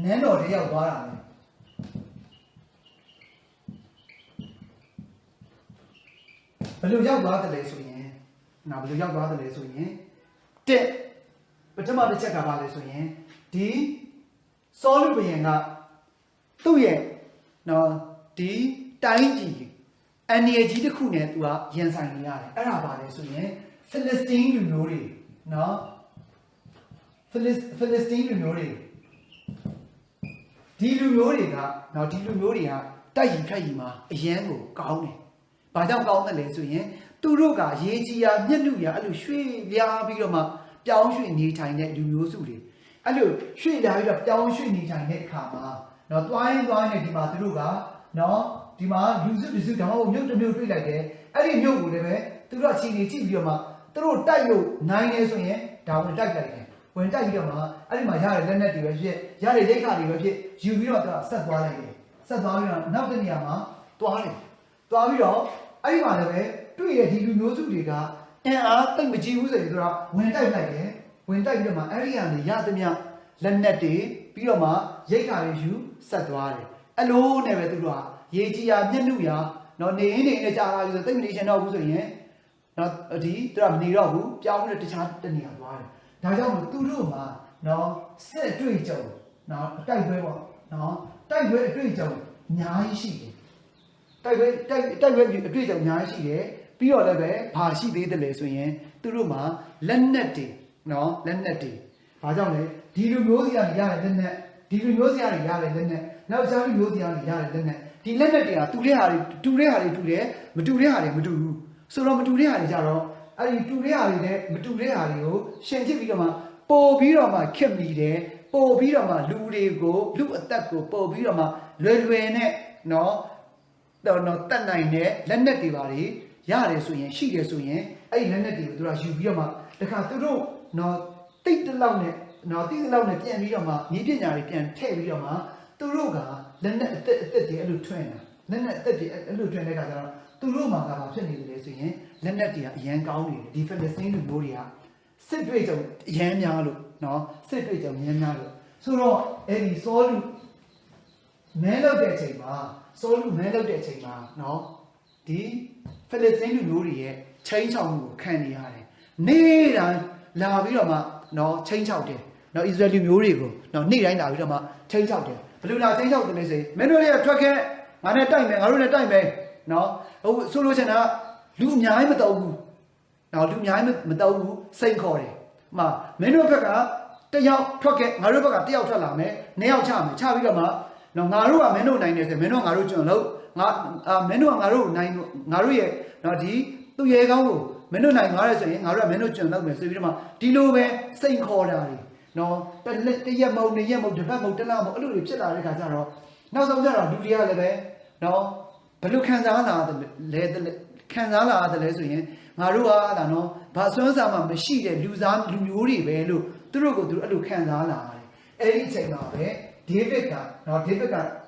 နန်းတော်လေးရောက်သွားတာလေဘယ်လိုရောက်သွားတယ်လဲဆိုရင်နော်ဘယ်လိုရောက်သွားတယ်လဲဆိုရင်တက်ပထမတစ်ချက်ကဘာလဲဆိုရင်ဒီစောလူဘုရင်ကသူ့ရဲ့နော်ဒီတိုင်းပြည်အန်ဒီယကြီးတစ်ခုနဲ့သူကရင်ဆိုင်နေရတယ်အဲ့ဒါပါလေဆိုရင်ဖိလစ်စတင်းလူမျိုးတွေနော်ဖိလစ်စတင်းလူမျိုးတွေဒီလူမျိုးတွေကနော်ဒီလူမျိုးတွေကတိုက်ရင်ခတ်ရင်မှာအရန်ကိုကောင်းတယ်ဘာကြောင့်ကောင်းတယ်လဲဆိုရင်သူတို့ကရေကြီးရာမျက်နှုရာအဲ့လိုရွှေ့ပြားပြီးတော့မှပြောင်းရွှေ့နေထိုင်တဲ့လူမျိုးစုတွေ အဲ့လိုရွှေ့လာပြီးတော့ပြောင်းရွှေ့နေထိုင်တဲ့အခါမှာနော်တွိုင်းနေဒီမှာသူတို့ကနော်ဒီမှာလူစုလူစုဒါမှမဟုတ်မြို့တစ်မြို့တွေ့လိုက်တယ်အဲ့ဒီမြို့ကိုလည်းပဲသူတို့အချိန်ကြီးကြည့်ပြီးတော့မှသူတို့တိုက်လို့နိုင်နေဆိုရင်ဒါဝင်တိုက်လိုက်တယ်ဝင်တိုက်ပြီးတော့မှအဲ့ဒီမှာရတဲ့လက်နက်တွေပဲဖြစ်ရတဲ့ရိတ်ခါတွေပဲဖြစ်ယူပြီးတော့သူကဆက်သွားလိုက်တယ်ဆက်သွားပြီးတော့နောက်တစ်နေရာမှာသွားတယ်သွားပြီးတော့အဲ့ဒီမှာလည်းပဲတွေ့ရဒီလူမျိုးစုတွေကအင်အားတိတ်မကြီးဘူးဆိုရင်သူကဝင်တိုက်လိုက်တယ်ဝင်တိုက်ပြီးတော့မှအဲ့ဒီကနေရသမျှလက်နက်တွေပြီးတော့မှရိတ်ခါတွေယူဆက်သွားတယ်အဲ့လိုနဲ့ပဲသူတို့ကရေကြီးရမျက်နှုရနော်နေရင်းနေကြာလာပြီဆိုတိတ်မနေချင်တော့ဘူးဆိုရင်နော်ဒီသူကမနေတော့ဘူးပြောင်းပြီးတခြားတနေရာသွားတယ်ဒါကြောင့်မို့သူတို့မှာနော်ဆက်တွေ့ကြုံနော်တိုက်ပွဲပေါ့နော်တိုက်ပွဲအတွေ့အကြုံအများကြီးရှိတယ်တိုက်ပွဲအတွေ့အကြုံအများကြီးရှိတယ်ပြီးတော့လည်းပဲဘာရှိသေးတယ်လဲဆိုရင်သူတို့မှာလက်နက်တွေနော်လက်နက်တွေဘာကြောင့်လဲဒီလူမျိုးစီကနေရတဲ့လက်နက်ဒီလူမျိုးစီကနေရတဲ့လက်နက်နောက်ကျောင်းလူမျိုးစီကနေရတဲ့လက်နက်ဒီလက်နက်တွေကတူတဲ့ဟာတွေတူတဲ့ဟာတွေတူတယ်မတူတဲ့ဟာတွေမတူဘူးဆိုတော့မတူတဲ့ဟာတွေကြတော့အဲ့ဒီတူတဲ့ဟာတွေနဲ့မတူတဲ့ဟာတွေကိုရှင်ချစ်ပြီးတော့မှပို့ပြီးတော့မှခက်မိတယ်ပို့ပြီးတော့မှလူတွေကိုလူအသက်ကိုပို့ပြီးတော့မှလွယ်နဲ့နော်တတ်နိုင်တဲ့လက်နက်တွေပါတွေရတယ်ဆိုရင်ရှိတယ်ဆိုရင်အဲ့ဒီလက်နက်တွေကိုသူကယူပြီးတော့မှတခါသူတို့နော်တိတ်တလောက်နဲ့နော်တိတ်တလောက်နဲ့ပြန်ပြီးတော့မှဤပညာတွေပြန်ထည့်ပြီးတော့မှသူတို့ကလက်နက်အသက်တွေအဲ့လိုထွင်းတာလက်နက်အသက်တွေအဲ့လိုထွင်းတဲ့အခါကျတော့သူတို့မှာကဘာဖြစ်နေလဲဆိုရင်လက်နက်တွေကအရန်ကောင်းနေတယ်ဒီဖက်လက်စတင်းလူမျိုးတွေကစစ်တွေ့ကြုံအရန်များလို့နော်စစ်တွေ့ကြုံရမ်းများလို့ဆိုတော့အဲ့ဒီစောလူမဲလောက်တဲ့အချိန်မှာနော်ဒီဖက်လက်စတင်းလူမျိုးတွေရဲ့ချင်းချောင်မှုကိုခံနေရတယ်နေ့တိုင်းလာပြီးတော့မှနော်ချင်းချောက်တယ်နော်ဣသရေလမျိုးတွေကိုနော်နေ့တိုင်းလာပြီးတော့မှချင်းချောက်တယ်ဘယ်လိုလာချင်းချောက်တယ်လဲဆိုရင်မင်းတို့ရဲ့ထွက်ခဲ့ငါနဲ့တိုက်မယ်ငါတို့နဲ့တိုက်မယ်နော်ဟိုဆိုလို့ချင်တာလူအများကြီးမတော်ဘူးနော်လူအများကြီးမတော်ဘူးစိတ်ခေါ်တယ်မင်းတို့ဘက်ကတယောက်ထွက်ခဲ့ငါတို့ဘက်ကတယောက်ထွက်လာမယ်နှစ်ယောက်ချမယ်ချပြီးတော့မှနော်ငါတို့ကမင်းတို့နိုင်တယ်ဆိုမင်းတို့ငါတို့ကျွန်လို့ငါမင်းတို့ကငါတို့နိုင်ငါတို့ရဲ့နော်ဒီသူ့ရဲကောင်းကိုမင်းတို့နိုင်ငါရဲဆိုရင်ငါတို့ကမင်းတို့ကျွန်လို့မယ်ဆိုပြီးတော့မှဒီလိုပဲစိတ်ခေါ်တာတွေနော်တရက်မုံတစ်ရက်မုံတစ်ပတ်မုံတစ်လမုံအဲ့လိုတွေဖြစ်လာတဲ့ခါကျတော့နောက်ဆုံးကျတော့လူတွေကလည်းပဲနော်ဘယ်လိုခံစားလာတယ်လဲဆိုရင်ငါတို့ကဒါနော်ဘာစွမ်းစားမှမရှိတဲ့လူမျိုးတွေပဲလို့သူတို့ကိုသူတို့အဲ့လိုခံစားလာတယ်အဲ့ဒီအချိန်မှာပဲဒေးဗစ်က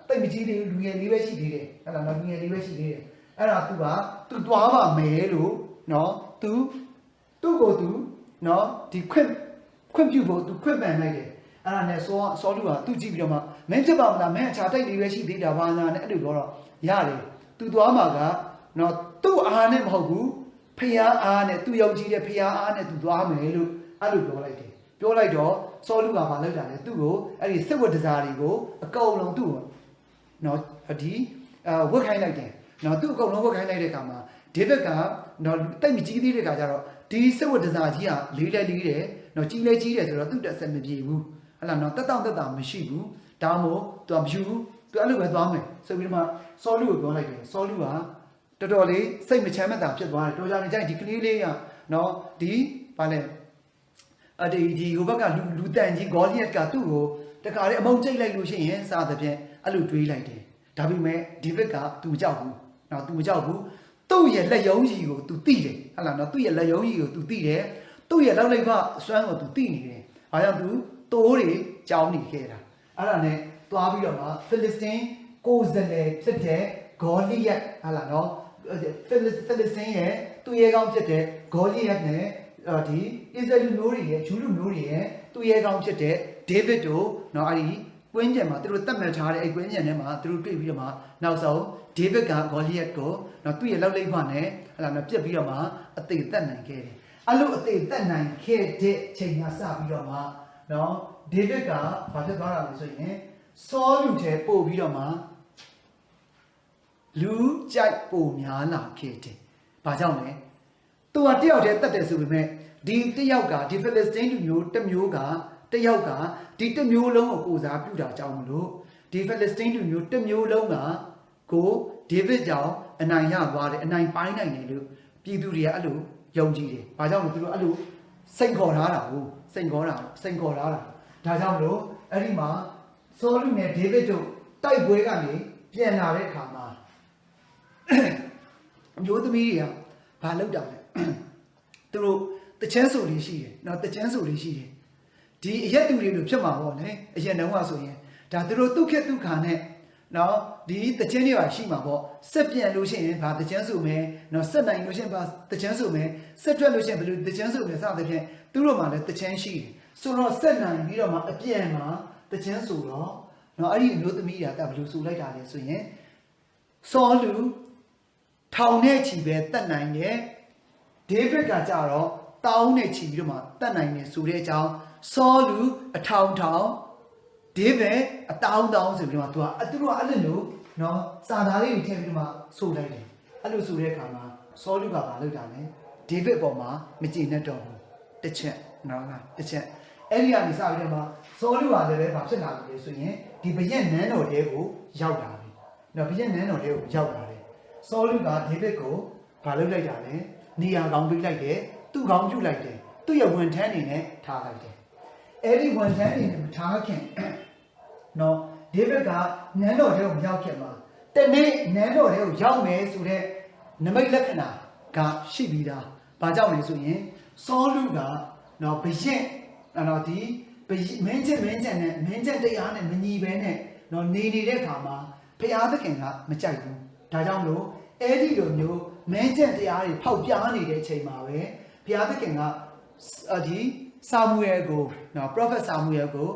တိတ်မကြီးသေးဘူးလူငယ်လေးပဲရှိသေးတယ်အဲ့ဒါနော်လူငယ်လေးပဲရှိသေးတယ်အဲ့ဒါသူသွားပါမယ်လို့နော်သူ့ကိုသူနော်ဒီခွင့်ပြုဖို့သူခွင့်ပန်လိုက်တယ်အဲ့ဒါနဲ့စောလူကသူကြည့်ပြီးတော့မှမင်းဖြစ်ပါမလားမင်းအခြားတိုက်လေးပဲရှိသေးတာဘာသာနဲ့အဲ့လိုပြောတော့ရတယ်သူသွားမှာကနော်သူ့အားနဲ့မဟုတ်ဘူးဖျားအားနဲ့သူယုံကြည်တဲ့ဖျားအားနဲ့သူသွားမယ်လို့အဲ့လိုပြောလိုက်တယ်ပြောလိုက်တော့စောလူကဘာလုပ်တာလဲသူ့ကိုအဲ့ဒီစစ်ဝတ်တစားတွေကိုအကုန်လုံးသူ့ကိုနော်ဒီဝတ်ခိုင်းလိုက်တယ်နော်သူ့အကုန်လုံးဝတ်ခိုင်းလိုက်တဲ့အခါမှာဒေးဗစ်ကနော်တိတ်မကြီးသေးတဲ့အခါကျတော့ဒီစစ်ဝတ်တစားကြီးကလေးတယ်နော်ကြီးလဲကြီးတယ်ဆိုတော့သူ့တက်ဆက်မပြေဘူးဟလာနော်တက်တာမရှိဘူးဒါမှမဟုတ်သူကမယူဘူးသူအဲ့လိုပဲသွားမယ်ဆိုပြီးတော့မှစောလူကိုပြောလိုက်တယ်စောလူကတော်တော်လေးစိတ်မချမ်းမသာဖြစ်သွားတယ်တော်ကြနေကြဒီကလေးလေးကနော်ဒီဘာလဲဒီဟိုဘက်ကလူတန်ကြီးဂေါလိယတ်ကသူ့ကိုတခါလေးအမုန်းကျိတ်လိုက်လို့ရှိရင်စားတဲ့ဖြင့်အဲ့လိုတွေးလိုက်တယ်ဒါပေမဲ့ဒီဘက်ကသူမကြောက်ဘူးနော်သူမကြောက်ဘူးသူ့ရဲ့လက်ယုံကြီးကိုသူသိတယ်ဟလာနော်သူ့ရဲ့လက်ယုံကြီးကိုသူသိတယ်သူ့ရဲ့လောက်လိုက်ကအစွမ်းကိုသူသိနေတယ်ဘာကြောင့်သူတိုးတွေကြောင်းနေခဲ့တာအဲ့ဒါနဲ့သွားပြီးတော့မှဖိလစ်စတင်းကိုယ်စားလှယ်ဖြစ်တဲ့ဂေါလိယတ်ဟလာနော်ဖိလစ်စတင်းရဲ့သူ့ရဲ့ကောင်းဖြစ်တဲ့ဂေါလိယတ်နဲ့ဒီအစ္စရေးလူမျိုးတွေရဲ့ဂျူးလူမျိုးတွေရဲ့သူ့ရဲ့ကောင်းဖြစ်တဲ့ဒေးဗစ်တို့နော်အဲ့ဒီကွင်းကျန်မှာသူတို့တတ်မှတ်ထားတဲ့အဲ့ကွင်းကျန်ထဲမှာသူတို့တွေ့ပြီးတော့မှနောက်ဆုံးဒေးဗစ်ကဂေါလိယတ်ကိုနော်သူ့ရဲ့လောက်လိမ့်မှနဲ့ဟလာနော်ပြက်ပြီးတော့မှအသေးသက်နိုင်ခဲ့တယ်အဲ့လိုအသေးသက်နိုင်ခဲ့တဲ့ချိန်ကစပြီးတော့မှနော်ဒေးဗစ်ကဘာဖြစ်သွားတာလဲဆိုရင်စောလူထဲပို့ပြီးတော့မှလူကြိုက်ပိုများလာခဲ့တယ်ဘာကြောင့်လဲသူကတယောက်တည်းတတ်တယ်ဆိုပေမဲ့ဒီတယောက်ကဒီဖိလစ်စတင်းလူမျိုးတစ်မျိုးကတယောက်ကဒီတစ်မျိုးလုံးကိုကိုစားပြုတာကြောင့်မလို့ဒီဖိလစ်စတင်းလူမျိုးတစ်မျိုးလုံးကကိုဒေးဗစ်ကြောင့်အနိုင်ရသွားတယ်အနိုင်ပိုင်းနိုင်တယ်လို့ပြည်သူတွေကအဲ့လိုယုံကြည်တယ်ဘာကြောင့်လဲသူတို့အဲ့လိုစိတ်ခေါ်ထားတာကိုစိတ်ခေါ်ထားတာ ဒါကြောင့်မလို့အဲ့ဒီမှာဆောလုနဲ့ဒေးဗစ်တို့တိုက်ပွဲကနေပြန်လာတဲ့အခါမှာမျိုးသမီးတွေကဘာလုပ်တာလဲသူတို့တချမ်းဆိုတွေရှိတယ်နော်တချမ်းဆိုတွေရှိတယ်ဒီအရက်တူတွေလို့ဖြစ်မှာပေါ့လေအရင်တုန်းကဆိုရင်ဒါသူတို့ဒုက္ခဒုက္ခနဲ့နော်ဒီတချမ်းတွေပါရှိမှာပေါ့ဆက်ပြန်လို့ရှိရင်ဘာတချမ်းဆိုမယ်နော်ဆက်နိုင်လို့ရှိရင်ဘာတချမ်းဆိုမယ်ဆက်ထွက်လို့ရှိရင်ဘယ်လိုတချမ်းဆိုမယ်စသဖြင့်သူတို့မှလည်းတချမ်းရှိတယ်ဆိုတော့ဆက်နိုင်ပြီးတော့မှအပြန်မှာတချမ်းဆိုတော့နော်အဲ့ဒီအမျိုးသမီးတွေကဘယ်လိုဆိုလိုက်တာလဲဆိုရင်ဆောလူထောင်နဲ့ချီပဲတတ်နိုင်တယ်ဒေးဗစ်ကကြတော့တောင်းနဲ့ချီပြီးတော့မှတတ်နိုင်တယ်ဆိုတဲ့အကြောင်းဆောလူအထောင်ထောင်ဒေးဗစ်အတောင်းတောင်းဆိုပြီးတော့သူကအဲ့လိုနော်စာသားလေးတွေထည့်ပြီးတော့မှဆိုလိုက်တယ်အဲ့လိုဆိုတဲ့အခါမှာဆောလူကဘာလုပ်တာလဲဒေးဗစ်ပေါ်မှာမကျေနပ်တော့ဘူးတစ်ချက်နော်တစ်ချက်အဲ့ဒီကနေစပြီးတော့မှဆောလူကလည်းပဲဘာဖြစ်လာလဲဆိုရင်ဒီဘရက်နန်းတော်တဲကိုရောက်လာပြီနော်ဘရက်နန်းတော်တဲကိုရောက်လာတယ်ဆောလူကဒေးဗစ်ကိုဘာလုပ်လိုက်တာလဲနေရာကောင်းပေးလိုက်တယ်သူ့ကောင်းပြုတ်လိုက်တယ်သူ့ရဲ့ဝန်ထမ်းနေနဲ့ထားလိုက်တယ်အဲ့ဒီဝန်ထမ်းနေနဲ့ထားခင်နော်ဒေးဗစ်ကနန်းတော်တဲကိုရောက်ခဲ့မှာတနေ့နန်းတော်တဲကိုရောက်မယ်ဆိုတဲ့နမိတ်လက္ခဏာကရှိပြီးသားဘာကြောင့်လဲဆိုရင်ဆောလူကနော်ဘရက်နော်ဒီမင်းချက်နဲ့မင်းချက်တရားနဲ့မညီပဲနဲ့နော်နေတဲ့အခါမှာဘုရားသခင်ကမကြိုက်ဘူးဒါကြောင့်မလို့အဲ့ဒီလိုမျိုးမင်းချက်တရားတွေဖောက်ပြားနေတဲ့အချိန်မှာပဲဘုရားသခင်ကဒီဆာမွေကိုနော် prophet ဆာမွေကို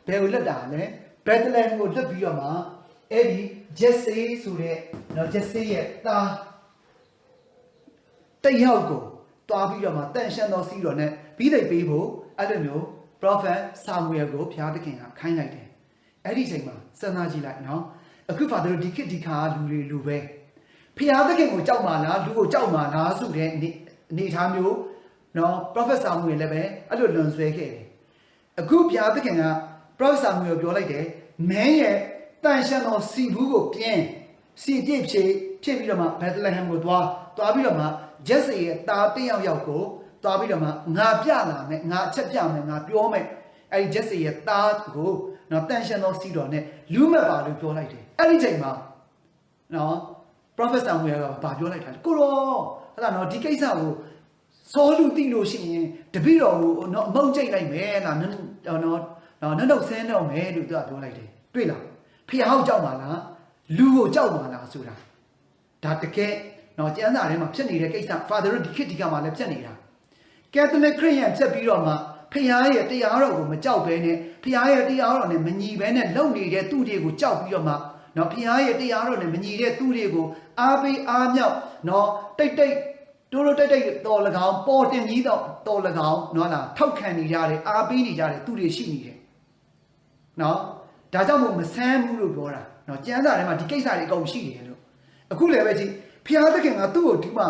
ဘယ်ကိုလက်တာလဲဘက်သလမ်ကိုလွတ်ပြီးတော့မှအဲ့ဒီဂျက်ဆေးဆိုတဲ့နော်ဂျက်ဆေးရဲ့သားတယောက်ကိုတွားပြီးတော့မှတန်ရှင်းသောစီးတော်နဲ့ပြီးသိပ်ပေးဖို့အဲ့လိုမျိုး prophet ဆာမွေကိုဘုရားသခင်ကခိုင်းလိုက်တယ်အဲ့ဒီအချိန်မှာစဉ်းစားကြည့်လိုက်နော်အခုဖာတို့ဒီခေတ်ဒီခါလူတွေလူပဲဘုရားသခင်ကိုကြောက်မှလားလူကိုကြောက်မှလားဆိုတဲ့အနေထားမျိုးနော် prophet ဆာမွေလည်းပဲအဲ့လိုလွန်ဆွဲခဲ့တယ်အခုဘုရားသခင်က prophet ဆာမွေကိုပြောလိုက်တယ်မင်းရဲ့တန်ရှင်းသောစီဘူးကိုပြင်းစီပြည့်ဖြစ်ပြီးတော့မှဘက်သလဟမ်ကိုသွားပြီးတော့မှဂျက်ဆေရဲ့တာတယောက်ကိုသွားပြီးတော့မှငါပြလာမယ်ငါအချက်ပြမယ်ငါပြောမယ်အဲ့ဒီဂျက်ဆေရဲ့တာကိုနော်တန်ရှင်းသောစီတော်နဲ့လူမဲ့ပါလို့ပြောလိုက်တယ်အဲ့ဒီချိန်မှာနော် prophet ဆာမွေကဘာပြောလိုက်တာကိုရောဟဲ့လားနော်ဒီကိစ္စကိုစောလူသိလို့ရှိရင်တပည့်တော်ကိုနော်အမုန်းကျိတ်လိုက်မယ်လားနော်နှုတ်ဆင်းတော့မယ်လို့သူကပြောလိုက်တယ်တွေ့လားဖះဟောက်ကြောက်ပါလားလူကိုကြောက်ပါလားဆိုတာဒါတကယ်နော်ကျမ်းစာထဲမှာဖြစ်နေတဲ့ကိစ္စ father ဒီခေတ်ဒီကမှာလည်းဖြစ်နေတာကက်သလစ်ခရစ်ယာန်ဖြစ်ပြီးတော့မှဖះရဲ့တရားတော်ကိုမကြောက်ဘဲနဲ့ဖះရဲ့တရားတော်နဲ့မညီဘဲနဲ့လုံနေတဲ့သူတွေကိုကြောက်ပြီးတော့မှနော်ဖះရဲ့တရားတော်နဲ့မညီတဲ့သူတွေကိုအားပေးအားမြောက်နော်တိတ်တိုးတော်၎င်းပေါ်တင်ကြီးတော်၎င်းနော်လားထောက်ခံနေကြတယ်အားပေးနေကြတယ်သူတွေရှိနေတယ်နော်ဒါကြောင့်မို့မဆန်းဘူးလို့ပြောတာနော်ကျမ်းစာထဲမှာဒီကိစ္စတွေအကုန်ရှိနေတယ်လို့အခုလည်းပဲကြည့်ဖျားသခင်ကသူ့ကိုဒီမှာ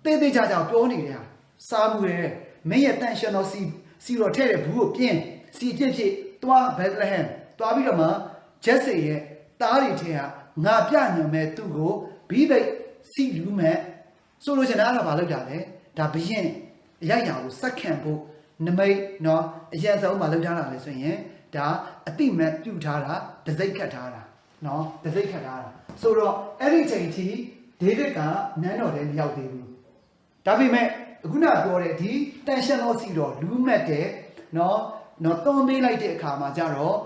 တေးကြပြောနေတယ်ဟာစာမူရဲ့မင်းရဲ့တန်ရှင်တော်စီတော်ထဲတဲ့ဘူးကိုပြင်းစီဖြစ်သွားဘက်သလဟမ်သွားပြီးတော့မှဂျက်ဆေရဲ့တားတွေထဲကငါပြညံမဲ့သူ့ကိုဘီးသိပ်စီလူမဲ့ဆိုလို့ရှိရင်အဲ့ဒါဘာလုပ်ကြလဲဒါဘရင်အရိုက်ညာကိုစက်ခံဖို့နမိတ်နော်အရင်ဆုံးမလုပ်ကြတာလဲဆိုရင်ဒါအတိမတ်ပြုထားတာတစိတ်ခတ်ထားတာနော်တစိတ်ခတ်ထားတာဆိုတော့အဲ့ဒီချိန်ထိဒေးဗစ်ကနန်းတော်ထဲမရောက်သေးဘူးဒါပေမဲ့အခုနပြောတဲ့ဒီတန်ရှင်းသောစီတော်လူးမတ်တဲ့နော်တွန်းပေးလိုက်တဲ့အခါမှာကြတော့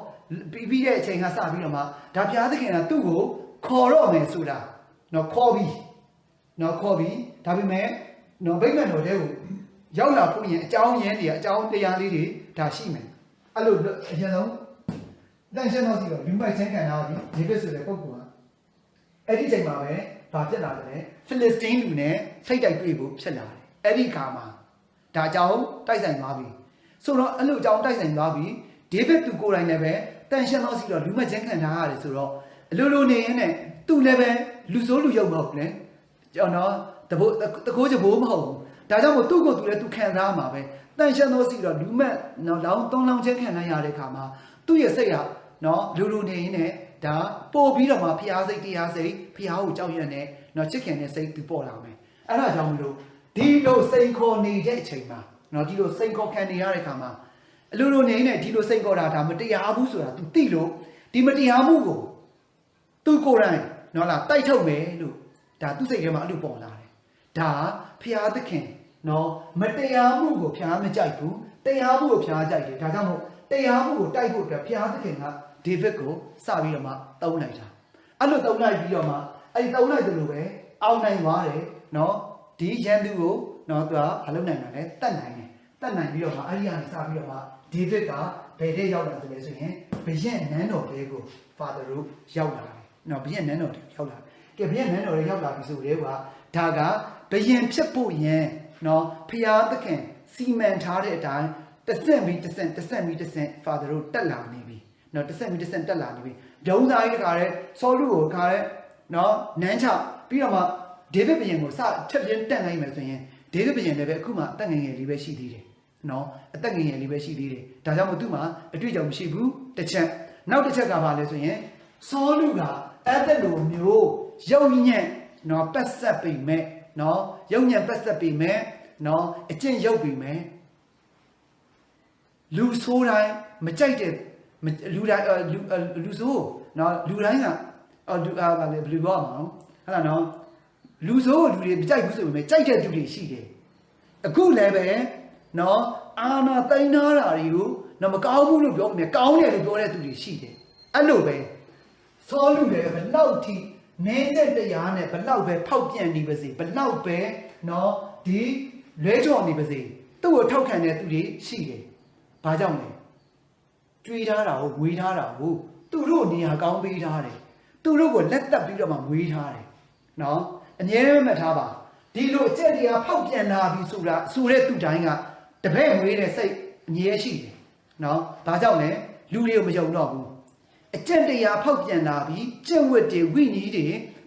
ပြီးတဲ့အချိန်ကစပြီးတော့မှဒါဘုရားသခင်ကသူ့ကိုခေါ်တော့မယ်ဆိုတာနော်ခေါ်ပြီးဒါပေမဲ့နော်ဗိမာန်တော်ထဲကိုရောက်လာဖို့ရင်အကြောင်းရင်းတွေအကြောင်းတရားလေးတွေဒါရှိမယ်အဲ့လိုအရင်ဆုံးတန်ရှင်းတော့စီတော့လူမိုက်ချင်းခံထားပြီးဒီဘက်ဆိုတဲ့ပုံကအဲ့ဒီချိန်မှာပဲဘာဖြစ်လာလဲဖိလစ်စတင်းလူနဲ့ထိတ်တိုက်တွေ့ဖို့ဖြစ်လာတယ်အဲ့ဒီခါမှာဒါအကြောင်းတိုက်ဆိုင်သွားပြီဆိုတော့အဲ့လိုအကြောင်းတိုက်ဆိုင်သွားပြီဒေးဗစ်သူကိုယ်တိုင်လည်းပဲတန်ရှင်းတော့စီတော့လူမိုက်ချင်းခံထားရတယ်ဆိုတော့အလိုနေရင်းနဲ့သူ့လည်းပဲလူဆိုးလူယုံမဟုတ်လဲကျွန်တော်တကိုးချဘိုးမဟုတ်ဘူးဒါကြောင့်မို့သူ့ကိုယ်သူလည်းသူခံစားမှာပဲတန်ရှင်းသောစီတော့လူမက်နော်လောင်းသုံးလောင်းချင်းခံနိုင်ရတဲ့ခါမှာသူ့ရဲ့စိတ်ကနော်လူနေရင်းနဲ့ဒါပို့ပြီးတော့မှဖျားစိတ်တရားစိတ်ဖျားကိုကြောက်ရွံ့နေနော်ချစ်ခင်တဲ့စိတ်သူပေါ်လာမယ်အဲ့ဒါကြောင့်မလို့ဒီလိုစိန်ခေါ်နေတဲ့အချိန်မှာနော်ဒီလိုစိန်ခေါ်ခံနေရတဲ့ခါမှာ အလိုလိုနေနဲ့ဒီလိုစိတ်ခေါ်တာဒါမတရားဘူးဆိုတာ तू သိလို့ဒီမတရားမှုကို သူကိုယ်တိုင်နော်လားတိုက်ထုတ်မယ်လို့ဒါသူ့စိတ်ထဲမှာအဲ့လိုပေါ်လာတယ်ဒါဖျားသခင်နော်မတရားမှုကိုဖျားမကြိုက်ဘူးတရားမှုကိုဖျားကြိုက်တယ်ဒါကြောင့်မို့တရားမှုကိုတိုက်ဖို့အတွက်ဖျားသခင်ကဒေးဗစ်ကိုစပြီးတော့မှတုံးလိုက်တာအဲ့လိုတုံးလိုက်ပြီးတော့မှအဲ့ဒီတုံးလိုက်တယ်လို့ပဲအောင်းနိုင်သွားတယ်နော်ဒီရန်သူကိုနော်သူကမလုပ်နိုင်တာလဲတတ်နိုင်တယ်တတ်နိုင်ပြီးတော့မှအဲ့ဒီကနေစပြီးတော့မှဒေးဗစ်ကဘယ်တဲ့ရောက်လာတယ်လဲဆိုရင်ဘယက်နန်းတော်လေးကို Father တို့ရောက်လာတယ်နော်ဘယက်နန်းတော်လေးရောက်လာကဲဘယက်နန်းတော်လေးရောက်လာပြီဆိုတဲ့ကဒါကဘယင်ဖြစ်ဖို့ယင်နော်ဖျားသခင်စီမံထားတဲ့အတိုင်းတစ်ဆင့်ပြီးတစ်ဆင့်တစ်ဆင့်ပြီးတစ်ဆင့် Father တို့တက်လာနေပြီနော်တစ်ဆင့်ပြီးတစ်ဆင့်တက်လာနေပြီဒုံသားကြီးတခါတဲ့ဆောလူကိုခါတဲ့နော်နန်းချပြီးတော့မှဒေးဗစ်ဘယင်ကိုစချက်ပြင်းတက်နိုင်မယ်ဆိုရင်ဒေးဗစ်ဘယင်လည်းပဲအခုမှအသက်ငယ်ငယ်လေးပဲရှိသေးတယ်နော်အသက်ငယ်ငယ်လေးပဲရှိသေးတယ်ဒါကြောင့်မို့သူ့မှာအတွေ့အကြုံမရှိဘူးတစ်ချက်နောက်တစ်ချက်ကဘာလဲဆိုရင်ဆောလူကအဲ့တဲ့လိုမျိုးရုပ်ညံ့နော်ပတ်ဆက်ပြီးမဲ့နော်ရုပ်ညံ့ပတ်ဆက်ပြီးမဲ့နော်အကျင့်ရုပ်ပြီးမဲ့လူဆိုးတိုင်းမကြိုက်တဲ့လူတိုင်းလူဆိုးနော်လူတိုင်းကလူဗာလေဘယ်လိုပြောမှာဟုတ်လားနော်လူဆိုးလူတွေမကြိုက်ဘူးဆိုပေမဲ့ကြိုက်တဲ့သူတွေရှိတယ်အခုလည်းပဲနော်အာနာသိန်းနာတာတွေကိုနော်မကောင်းဘူးလို့ပြောပေမဲ့ကောင်းတယ်လို့ပြောတဲ့သူတွေရှိတယ်အဲ့လိုပဲဆောလူတွေဘလောက်ထိနေတဲ့တရားနဲ့ဘလောက်ပဲဖောက်ပြန်နေပါစေဘလောက်ပဲနော်ဒီလွဲကြော်နေပါစေသူ့ကိုထောက်ခံတဲ့သူတွေရှိတယ်ဘာကြောင့်လဲကြွေးထားတာကိုဝေးထားတာကိုသူတို့နေရာကောင်းပေးထားတယ်သူတို့ကိုလက်သက်ပြီးတော့မှဝေးထားတယ်နော်အငြင်းမှတ်ထားပါဒီလိုအကျက်တရားဖောက်ပြန်လာပြီဆိုတာဆိုတဲ့သူတိုင်းကတပည့်ဝေးတဲ့စိတ်အငြင်းရှိတယ်နော်ဘာကြောင့်လဲလူတွေကိုမယုံတော့ဘူးအကျင့်တရားဖောက်ပြန်လာပြီးကျင့်ဝတ်တွေဝိနည်းတွေ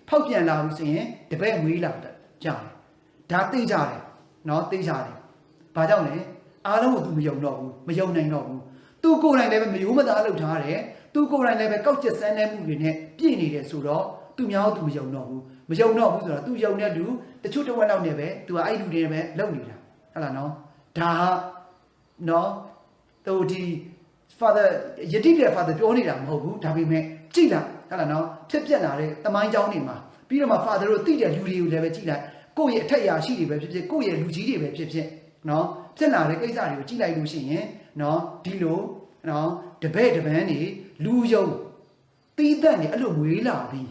ဖောက်ပြန်လာပြီဆိုရင်တပည့်ဝေးလာကြတယ်ဒါသိကြတယ်နော်သိကြတယ်ဘာကြောင့်လဲအားလုံးကို तू မယုံတော့ဘူးမယုံနိုင်တော့ဘူး तू ကိုယ်တိုင်လည်းပဲမယိုးမသားလုပ်ထားတယ် तू ကိုယ်တိုင်လည်းပဲကောက်ကျက်ဆန်းတဲ့မှုတွေနဲ့ပြည့်နေတယ်ဆိုတော့ तू များ तू မယုံတော့ဘူးမယုံတော့ဘူးဆိုတော့ तू ယုံတဲ့လူတချို့တစ်ဝက်လောက်နဲ့ပဲ तू အဲ့လူတွေပဲလုပ်နေတာဟုတ်လားနော်ဒါနော်သူဒီ Father ယတိတဲ့ Father ပြောနေတာမဟုတ်ဘူးဒါပေမဲ့ကြည့်လိုက်ဟုတ်လားနော်ဖြစ်ပြက်လာတဲ့တမိုင်းကြောင်းတွေမှာပြီးတော့မှ Father တို့သိတဲ့လူတွေကိုလည်းပဲကြည့်လိုက်ကိုယ့်ရဲ့အထက်ရာရှိတွေပဲဖြစ်ဖြစ်ကိုယ့်ရဲ့လူကြီးတွေပဲဖြစ်ဖြစ်နော်ဖြစ်လာတဲ့ကိစ္စတွေကိုကြည့်လိုက်လို့ရှိရင်နော်ဒီလိုနော်တပည့်တပန်းနေလူယုံတီးသက်နေအဲ့လိုမွေးလာပြီ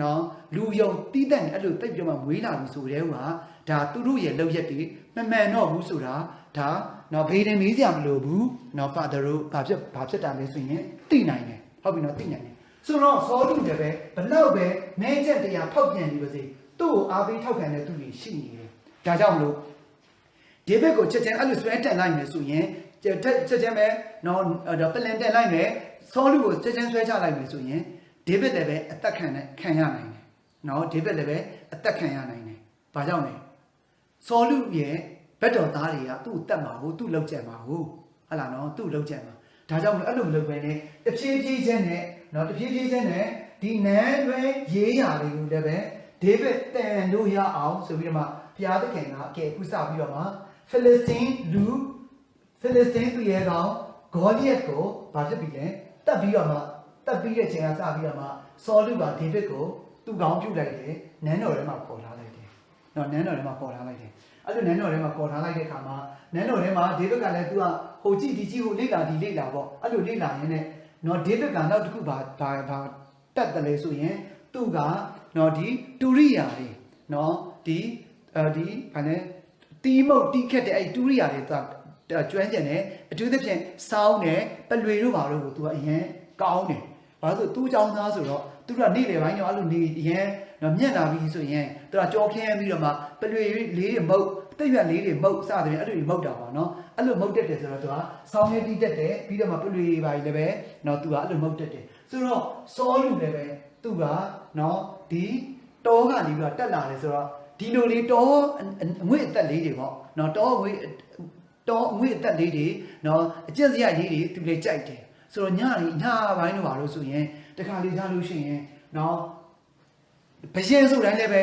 နော်လူယုံတီးသက်နေအဲ့လိုတိတ်ပြမှမွေးလာပြီဆိုတဲ့ဟိုကဒါသူတို့ရဲ့လောက်ရက်တွေမမှန်တော့ဘူးဆိုတာဒါနော်ဘေးတင်မေးစရာမလိုဘူးနော် Father တို့ဘာဖြစ်တာလဲဆိုရင်သိနိုင်တယ်ဟုတ်ပြီနော်သိနိုင်တယ်ဆိုတော့စောလူတွေပဲဘလောက်ပဲမဲချက်တရားဖောက်ပြန်နေပါစေသူ့ကိုအားပေးထောက်ခံတဲ့သူတွေရှိနေတယ်ဒါကြောင့်မလို့ဒေးဗစ်ကိုချက်ချင်းအဲ့လိုဆွဲတက်လိုက်မယ်ဆိုရင်ချက်ချင်းပဲနော်ပလန်တက်လိုက်မယ်ဆောလူကိုချက်ချင်းဆွဲချလိုက်မယ်ဆိုရင်ဒေးဗစ်လည်းပဲအသက်ခံရနိုင်တယ်နော်ဒေးဗစ်လည်းပဲအသက်ခံရနိုင်တယ်ဘာကြောင့်လဲဆောလူရဲ့ဘက်တော်သားတွေကသူ့ကိုတတ်မှာကိုသူ့လောက်ကြံမှာကိုဟုတ်လားနော်သူ့လောက်ကြံမှာဒါကြောင့်မလို့အဲ့လိုမလုပ်ဘဲနဲ့တဖြည်းဖြည်းချင်းနဲ့နော်တဖြည်းဖြည်းချင်းနဲ့ဒီနန်းတွင်ရေးရာတွေကိုလည်းပဲဒေးဗစ်တန်လို့ရအောင်ဆိုပြီးတော့မှဘုရားသခင်ကအကဲဥစပြီးတော့မှဖိလစ်စတင်းသူရဲ့ကောင်ဂေါလိယက်ကိုဘာဖြစ်ပြီလဲတက်ပြီးတော့မှတက်ပြီးတဲ့ချိန်ကစပြီးတော့မှဆောလူကဒေးဗစ်ကိုသူ့ကောင်းပြုတ်လိုက်တယ်နန်းတော်ထဲမှာပေါ်ထားလိုက်တယ်နော်နန်းတော်ထဲမှာပေါ်ထားလိုက်တယ်အဲ့လိုနန်းတော်ထဲမှာပေါ်ထားလိုက်တဲ့အခါမှာနန်းတော်ထဲမှာဒေးဗစ်ကလည်းသူကဟိုကြည့်ဒီကြည့်ဟိုလေ့လာဒီလေ့လာပေါ့အဲ့လိုလေ့လာရင်းနဲ့နော်ဒေးဗစ်ကနောက်တစ်ခုဘာတက်တယ်လဲဆိုရင်သူကနော်ဒီတူရိယာတွေနော်ဒီဘာလဲတီးမုတ်တီးခက်တဲ့အဲ့တူရိယာတွေသူကကျွမ်းကျင်တယ်အထူးသဖြင့်စောင်းတယ်ပလွေတို့ဘာလို့ကိုသူကအရင်ကောင်းတယ်ဘာလို့သူ့เจ้าသားဆိုတော့သူကနေ့လေပိုင်းတော့အဲ့လိုနေအရင်တော့မျက်လာပြီးဆိုရင်သူကကြောခင်းပြီးတော့မှပလွေလေးတွေမုတ်တိတ်ရွက်လေးတွေမုတ်စတယ်အဲ့လိုမုတ်တာပါနော်အဲ့လိုမုတ်တက်တယ်ဆိုတော့သူကစောင်းလေးတီးတက်တယ်ပြီးတော့မှပလွေပါကြီးလည်းပဲနော်သူကအဲ့လိုမုတ်တက်တယ်ဆိုတော့စောလူလည်းပဲသူကနော်ဒီတောကနေပြီးတော့တက်လာတယ်ဆိုတော့ဒီလိုလေးတောအငွေ့အသက်လေးတွေပေါ့နော်တောအငွေ့အသက်လေးတွေနော်အကျင့်စရိုက်လေးတွေသူလည်းကြိုက်တယ်ဆိုတော့ညပိုင်းတော့ပါလို့ဆိုရင်တခါလေးကြားလို့ရှိရင်နော်ဘယင်းဆိုတိုင်းလည်းပဲ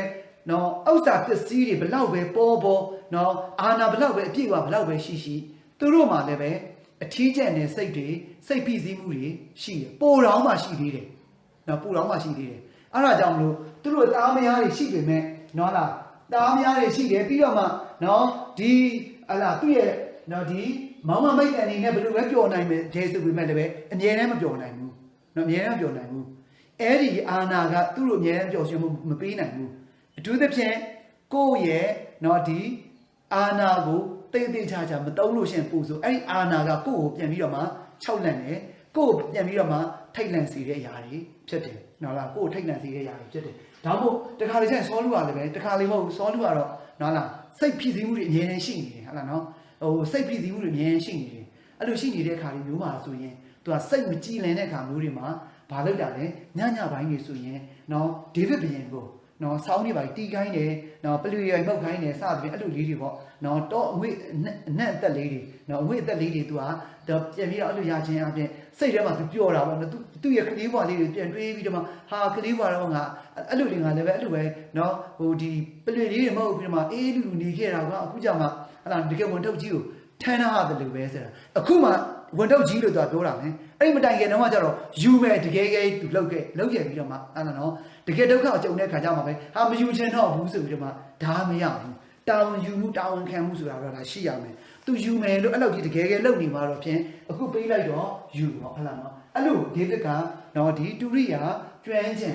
နော်ဥစ္စာပစ္စည်းတွေဘလောက်ပဲပေါ်နော်အာနာဘလောက်ပဲအပြည့်အဝဘလောက်ပဲရှိသူတို့မှလည်းပဲ အထီးကျန်တဲ့စိတ်တွေစိတ်ဖိစီးမှုတွေရှိတယ်ပိုတော်မှရှိသေးတယ်နော်ပိုတော်မှရှိသေးတယ်အဲ့ဒါကြောင့်မလို့သူတို့တားမယားတွေရှိပေမဲ့နော်လားတားမယားတွေရှိတယ်ပြီးတော့မှနော်ဒီဟလာသူ့ရဲ့နော်ဒီမောင်မမိတ်တန်နေနဲ့ဘယ်လိုပဲပျော်နိုင်မယ်ဒဲဆိုပေမဲ့လည်းအမြဲတမ်းမပျော်နိုင်ဘူးနော်အမြဲတမ်းမပျော်နိုင်ဘူးအဲ့ဒီအာနာကသူ့လိုအမြဲတမ်းပျော်ရွှင်မှုမပေးနိုင်ဘူးအထူးသဖြင့်ကိုယ့်ရဲ့နော်ဒီအာနာကိုတိတ်တိတ်ချာချာမတုံးလို့ရှင်ပူဆိုအဲ့ဒီအာနာကကိုယ့်ကိုပြန်ပြီးတော့မှ၆လန့်တယ်ကိုယ့်ကိုပြန်ပြီးတော့မှထိတ်လန့်စေတဲ့အရာတွေဖြစ်တယ်နော်လားကိုယ့်ကိုထိတ်လန့်စေတဲ့အရာတွေဖြစ်တယ်ဒါမို့တခါလေကျရင်စောလူကလည်းပဲတခါလေမဟုတ်စောလူကတော့နော်လားစိတ်ဖိစီးမှုတွေအများကြီးရှိနေတယ်ဟုတ်လားနော်ဟိုစိတ်ဖိစီးမှုတွေအများကြီးရှိနေတယ်အဲ့လိုရှိနေတဲ့အခါတွေမျိုးမှာဆိုရင်သူကစိတ်မကြည်လင်တဲ့အခါမျိုးတွေမှာဘာလုပ်တာလဲညပိုင်းတွေဆိုရင်နော်ဒေးဗစ်ဘုရင်ကိုနော်ဆောင်းနေပါတီးခိုင်းတယ်နော်ပလွေရိုင်ပုတ်ခိုင်းတယ်စသဖြင့်အဲ့လိုလေးတွေပေါ့နော်တော့အငွေ့အနက်အသက်လေးတွေနော်အငွေ့အသက်လေးတွေသူကပြန်ပြီးတော့အဲ့လိုရချင်းအပြင်စိတ်ထဲမှာသူပျော်တာပေါ့နော်သူ့ရဲ့ကလေးဘွားလေးတွေပြန်တွေးပြီးတော့မှဟာကလေးဘွားတော့ငါအဲ့လိုလေးငါလည်းပဲအဲ့လိုပဲနော်ဟိုဒီပလွေလေးတွေမဟုတ်ပြီးတော့မှအေးလူနေခဲ့တာကအခုကြမှာဟလာတကယ်ဝန်ထုတ်ကြီးကိုထမ်းထားတယ်လို့ပဲဆိုတာအခုမှဝန်ထုတ်ကြီးလို့သူကပြောတာပဲအဲ့မတိုင်ခင်တော့ကျတော့ယူမယ်တကယ်သူလောက်ခဲ့ပြီးတော့မှအဲ့နော်တကယ်ဒုက္ခအကြုံတဲ့ခါကြမှာပဲဟာမယူချင်တော့ဘူးဆိုပြီးတော့မှဒါမရဘူးတာဝန်ယူမှုတာဝန်ခံမှုဆိုတာတော့ဒါရှိရမယ်သူယူမယ်လို့အဲ့လောက်ကြီးတကယ်လုပ်နေမှာတော့ဖြင့်အခုပေးလိုက်တော့ယူတော့ဟုတ်လားနော်အဲ့လိုဒေးဗစ်ကနော်ဒီတူရိယာကျွမ်းကျင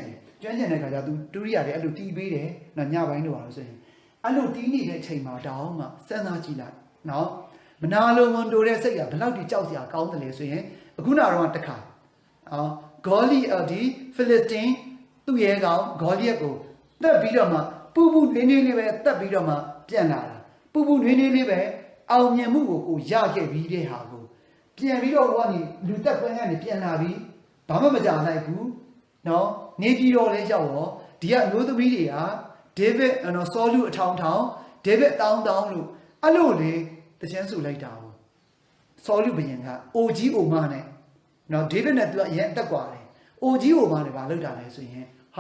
်တဲ့ခါကျသူတူရိယာတွေအဲ့လိုတီးပေးတယ်နော်ညပိုင်းတော့ပါလို့ဆိုရင်အဲ့လိုတီးနေတဲ့အချိန်မှာတောင်းမှစဉ်းစားကြည့်လိုက်နော်မနာလိုဝန်တိုတဲ့စိတ်ကဘယ်လောက်ထိကြောက်စရာကောင်းတယ်လဲဆိုရင်အခုနောက်တော့တစ်ခါဂေါလိဒီဖိလစ်တင်းသူ့ရဲ့ကောင်ဂေါလိယက်ကိုတက်ပြီးတော့မှပူနေလေးပဲတက်ပြီးတော့မှပြန်လာတာပူနေလေးပဲအောင်မြင်မှုကိုရခဲ့ပြီးတဲ့ဟာကိုပြန်ပြီးတော့ဟိုကနေလူတက်ခွင့်ကနေပြန်လာပြီးဘာမှမကြာလိုက်ဘူးနော်နေပြီးတော့လဲရောက်တော့ဒီကမျိုးသမီးတွေကဒေးဗစ်နော်စောလူအထောင်ဒေးဗစ်တောင်းလို့အဲ့လိုလေတချမ်းဆူလိုက်တာပေါ့စောလူဘုရင်ကအိုကြီးအိုမနဲ့နော်ဒေးဗစ်နဲ့သူကအရင်တက်กว่าတယ်အိုကြီးအိုမနဲ့ဘာလုပ်တာလဲဆိုရင်ဟာ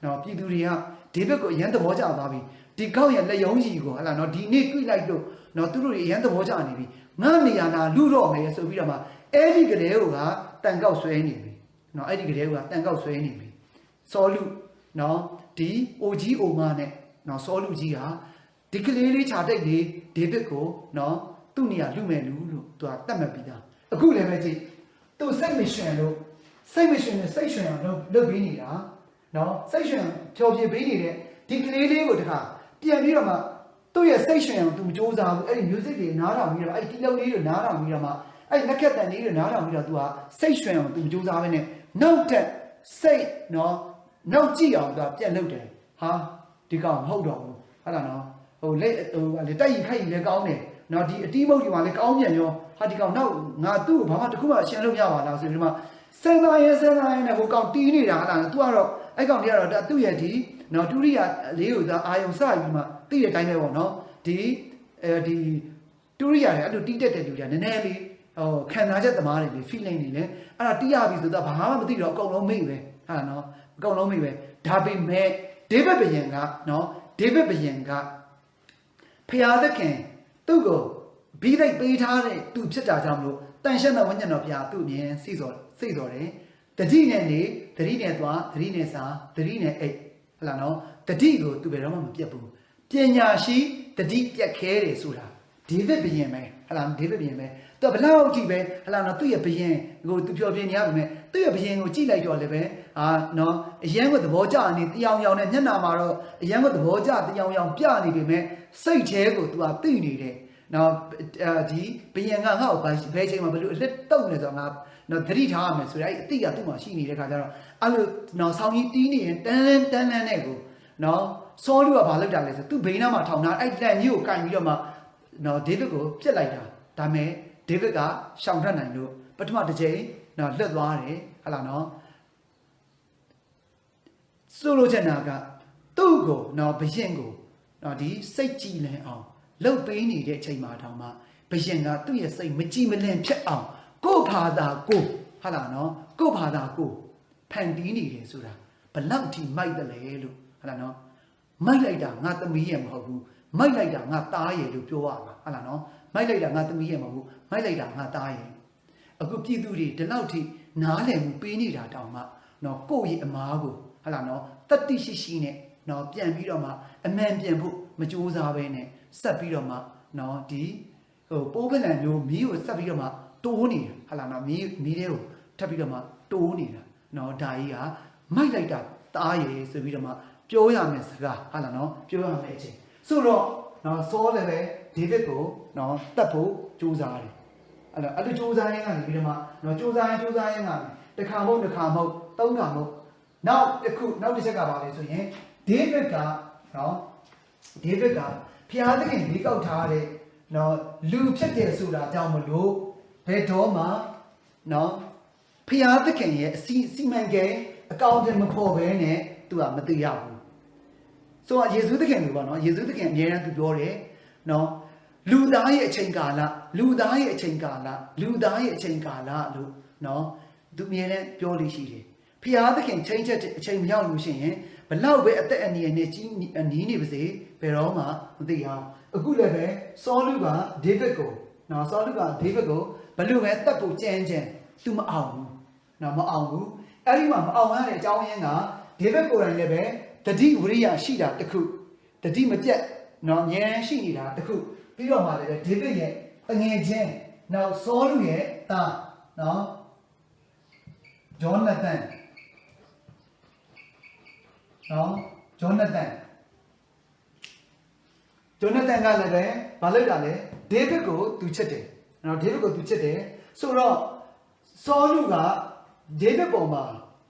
နော်ပြည်သူတွေကဒေးဗစ်ကိုအရင်သဘောကျသွားပြီဒီကောက်ရဲ့လက်ယုံကြီးကိုဟလာနော်ဒီနေ့တွေ့လိုက်လို့နော်သူတို့တွေအရင်သဘောကျနေပြီငါနေရာနာလူတော့မယ်ဆိုပြီးတော့မှအဲ့ဒီကလေးကတန်ကောက်ဆွဲနေပြီနော်အဲ့ဒီကလေးကတန်ကောက်ဆွဲနေပြီစောလူနော်ဒီအိုကြီးအိုမနဲ့နော်စောလူကြီးကဒီကလေးလေးခြာတိတ်လေးဒေးဗစ်ကိုနော်သူ့နေရာလူမယ်လူလို့သူကတတ်မှတ်ပြီးသားအခုလည်းပဲကြည့်သူစိတ်မရှင်လို့စိတ်မရှင်နဲ့စိတ်ရှင်အောင်လုပ်ပေးနေတာနော်စိတ်ရှင်ဖြောပြပေးနေတဲ့ဒီကလေးလေးကိုတခါပြန်ပြီးတော့မှသူ့ရဲ့စိတ်ရှင်အောင်သူမစူးစမ်းဘူးအဲ့ဒီ music တွေနားထောင်ပြီးတော့အဲ့ဒီတီလုံးလေးတွေနားထောင်ပြီးတော့မှအဲ့ဒီလက်ခက်တန်လေးတွေနားထောင်ပြီးတော့သူကစိတ်ရှင်အောင်သူမစူးစမ်းဘဲနဲ့နောက်တက်စိတ်နော်နောက်ကြည့်အောင်သူကပြန်လုပ်တယ်ဟာဒီကောင်မဟုတ်တော့ဘူးဟုတ်လားနော်ဟိုလက်တိုက်ရင်ခိုက်ရင်လည်းကောင်းတယ်နော်ဒီအတီးမုတ်ဒီမှာလည်းကောင်းပြန်ရောဟာဒီကောင်နောက်ငါသူ့ကိုဘာမှတခုမှရှင်းလို့မရပါလားဆိုပြီးတော့စဉ်းစားရင်နဲ့ဟိုကောင်တီးနေတာဟာလားသူကတော့အဲ့ကောင်တွေကတော့သူ့ရဲ့ဒီနော်တူရိယာလေးကိုသာအာယုံစပြီးမှသိတဲ့အတိုင်းပဲပေါ့နော်ဒီတူရိယာတွေအဲ့လိုတီးတက်တဲ့လူတွေကနည်းနည်းလေးဟိုခံစားချက်သမားတွေလေ feeling တွေလေအဲ့ဒါတီးရပြီဆိုတော့ဘာမှမသိတော့အကုန်လုံးမိပဲဟာနော်အကုန်လုံးမိပဲဒါပေမဲ့ဒေးဗစ်ဘုရင်ကနော်ဒေးဗစ်ဘုရင်ကဖျားသခင်သူ့ကိုဘီးလိုက်ပေးထားတဲ့သူဖြစ်တာကြောင့်မလို့တန်ရှင်းတဲ့ဝိညာဉ်တော်ဖျားသူ့မြင်စိတ်စော်တယ်တတိနဲ့နေတတိနဲ့သွားတတိနဲ့စားတတိနဲ့အိတ်ဟလာနော်တတိကိုသူဘယ်တော့မှမပြတ်ဘူးပညာရှိတတိပြတ်ခဲတယ်ဆိုတာဒေးဗစ်ဘုရင်ပဲဟလာဒေးဗစ်ဘုရင်ပဲသူဘလောက်ကြည့်ပဲဟလာနော်သူ့ရဲ့ဘုရင်ကိုသူပြောပြနေရပါမယ်သူ့ရဲ့ဘုရင်ကိုကြည့်လိုက်တော့လည်းပဲဟာနော်အရန်ကိုသဘောကျနေတယောင်ယောင်နဲ့မျက်နှာမှာတော့အရန်ကိုသဘောကျတယောင်ယောင်ပြနေပေမဲ့စိတ်ထဲကိုသူကသိနေတယ်နော်ဒီဘုရင်ကငါ့ကိုဘယ်ချိန်မှာဘယ်လိုအလက်တုံနေဆိုတော့ငါနော်သတိထားရမယ်ဆိုတော့အဲ့အတိကသူ့မှာရှိနေတဲ့ခါကျတော့အဲ့လိုနော်ဆောင်းကြီးတီးနေရင်တန်းနဲ့ကိုနော်စောလူကဘာလုပ်တာလဲဆိုသူ့ဘိန်းနားမှာထောင်ထားအဲ့လက်ကြီးကိုကင်ပြီးတော့မှနော်ဒေးဗစ်ကိုပြစ်လိုက်တာဒါမဲ့ဒေးဗစ်ကရှောင်ထွက်နိုင်လို့ပထမတစ်ချိန်နော်လွတ်သွားတယ်ဟလာနော်ဆိုလိုချင်တာကသူ့ကိုနော်ဘုရင်ကိုနော်ဒီစိတ်ကြည်လင်အောင်လှုပ်ပေးနေတဲ့အချိန်မှာတောင်မှဘုရင်ကသူ့ရဲ့စိတ်မကြည်မလင်ဖြစ်အောင်ကို့ဘာသာကိုဟာလားနော်ကို့ဘာသာကိုဖန်တီးနေတယ်ဆိုတာဘလောက်ထိမိုက်တယ်လဲလို့ဟာလားနော်မိုက်လိုက်တာငါသမီးရဲ့မဟုတ်ဘူးမိုက်လိုက်တာငါသားရဲ့လို့ပြောရမှာဟာလားနော် မိုက်လိုက်တာငါသမီးရဲ့မဟုတ်မိုက်လိုက်တာငါသားရဲ့အခုပြည်သူတွေဒီလောက်ထိနားလည်မှုပေးနေတာတောင်မှနော်ကိုယ့်ရဲ့အမားကိုဟုတ်လားနော်တတိရှိနဲ့နော်ပြန်ပြီးတော့မှအမှန်ပြန်ဖို့မကြိုးစားပဲနဲ့ဆက်ပြီးတော့မှနော်ဒီပိုးပလန်မျိုးမီးကိုဆက်ပြီးတော့မှတိုးနေတာဟုတ်လားနော်မီးတွေကိုထပ်ပြီးတော့မှတိုးနေတာနော်ဒါကြီးကမိုက်လိုက်တာတားရယ်ဆိုပြီးတော့မှပြောရမယ်စကားဟုတ်လားနော်ပြောရမယ်အချိန်ဆိုတော့နော်စောလည်းပဲဒေးဗစ်ကိုနော်တတ်ဖို့ကြိုးစားတယ်အဲ့လိုကြိုးစားရင်းကနေပြီးတော့မှနော်ကြိုးစားရင်းကနေတစ်ခါမဟုတ်သုံးခါမဟုတ်နောက်တစ်ချက်ကပါလေဆိုရင်ဒေးဗစ်ကနော်ဒေးဗစ်ကဖျားသခင်လေးကောက်ထားတဲ့နော်လူဖြစ်တယ်ဆိုတာကြောင့်မလို့ဘယ်တော့မှနော်ဖျားသခင်ရဲ့အစီမံကိန်းအကောင့်တွေမဖော်ဘဲနဲ့သူကမသိရဘူးဆိုတော့ယေရှုသခင်လို့ပေါ့နော်ယေရှုသခင်အမြဲတမ်းသူပြောတယ်နော်လူသားရဲ့အချိန်ကာလလို့နော်သူအမြဲတမ်းပြောလို့ရှိတယ်ဖျားသခင်ချိန်ချက်အချိန်မရောက်လို့ရှိရင်ဘလောက်ပဲအသက်အန္တရာယ်နဲ့ကြီးနီးနေပါစေဘယ်တော့မှမသိအောင်အခုလည်းပဲဆောလုကဒေးဗစ်ကိုဘလို့ပဲတတ်ဖို့ကြမ်းသူမအောင်ဘူးနော်မအောင်ဘူးအဲ့ဒီမှာမအောင်ရတဲ့အကြောင်းရင်းကဒေးဗစ်ကိုယ်တိုင်လည်းပဲတတိဝရိယရှိတာတခုတတိမပြတ်နော်ဉာဏ်ရှိနေတာတခုပြီးတော့မှလည်းဒေးဗစ်ရဲ့တငယ်ချင်းနောက်ဆောလုရဲ့သားနော်ဂျောနသန်နော်ဂျောနသန်ကလည်းပဲဘာလုပ်တာလဲဒေးဗစ်ကိုသူချစ်တယ်နော်ဒေးဗစ်ကိုသူချစ်တယ်ဆိုတော့ဆောလုကဒေးဗစ်ပေါ်မှာ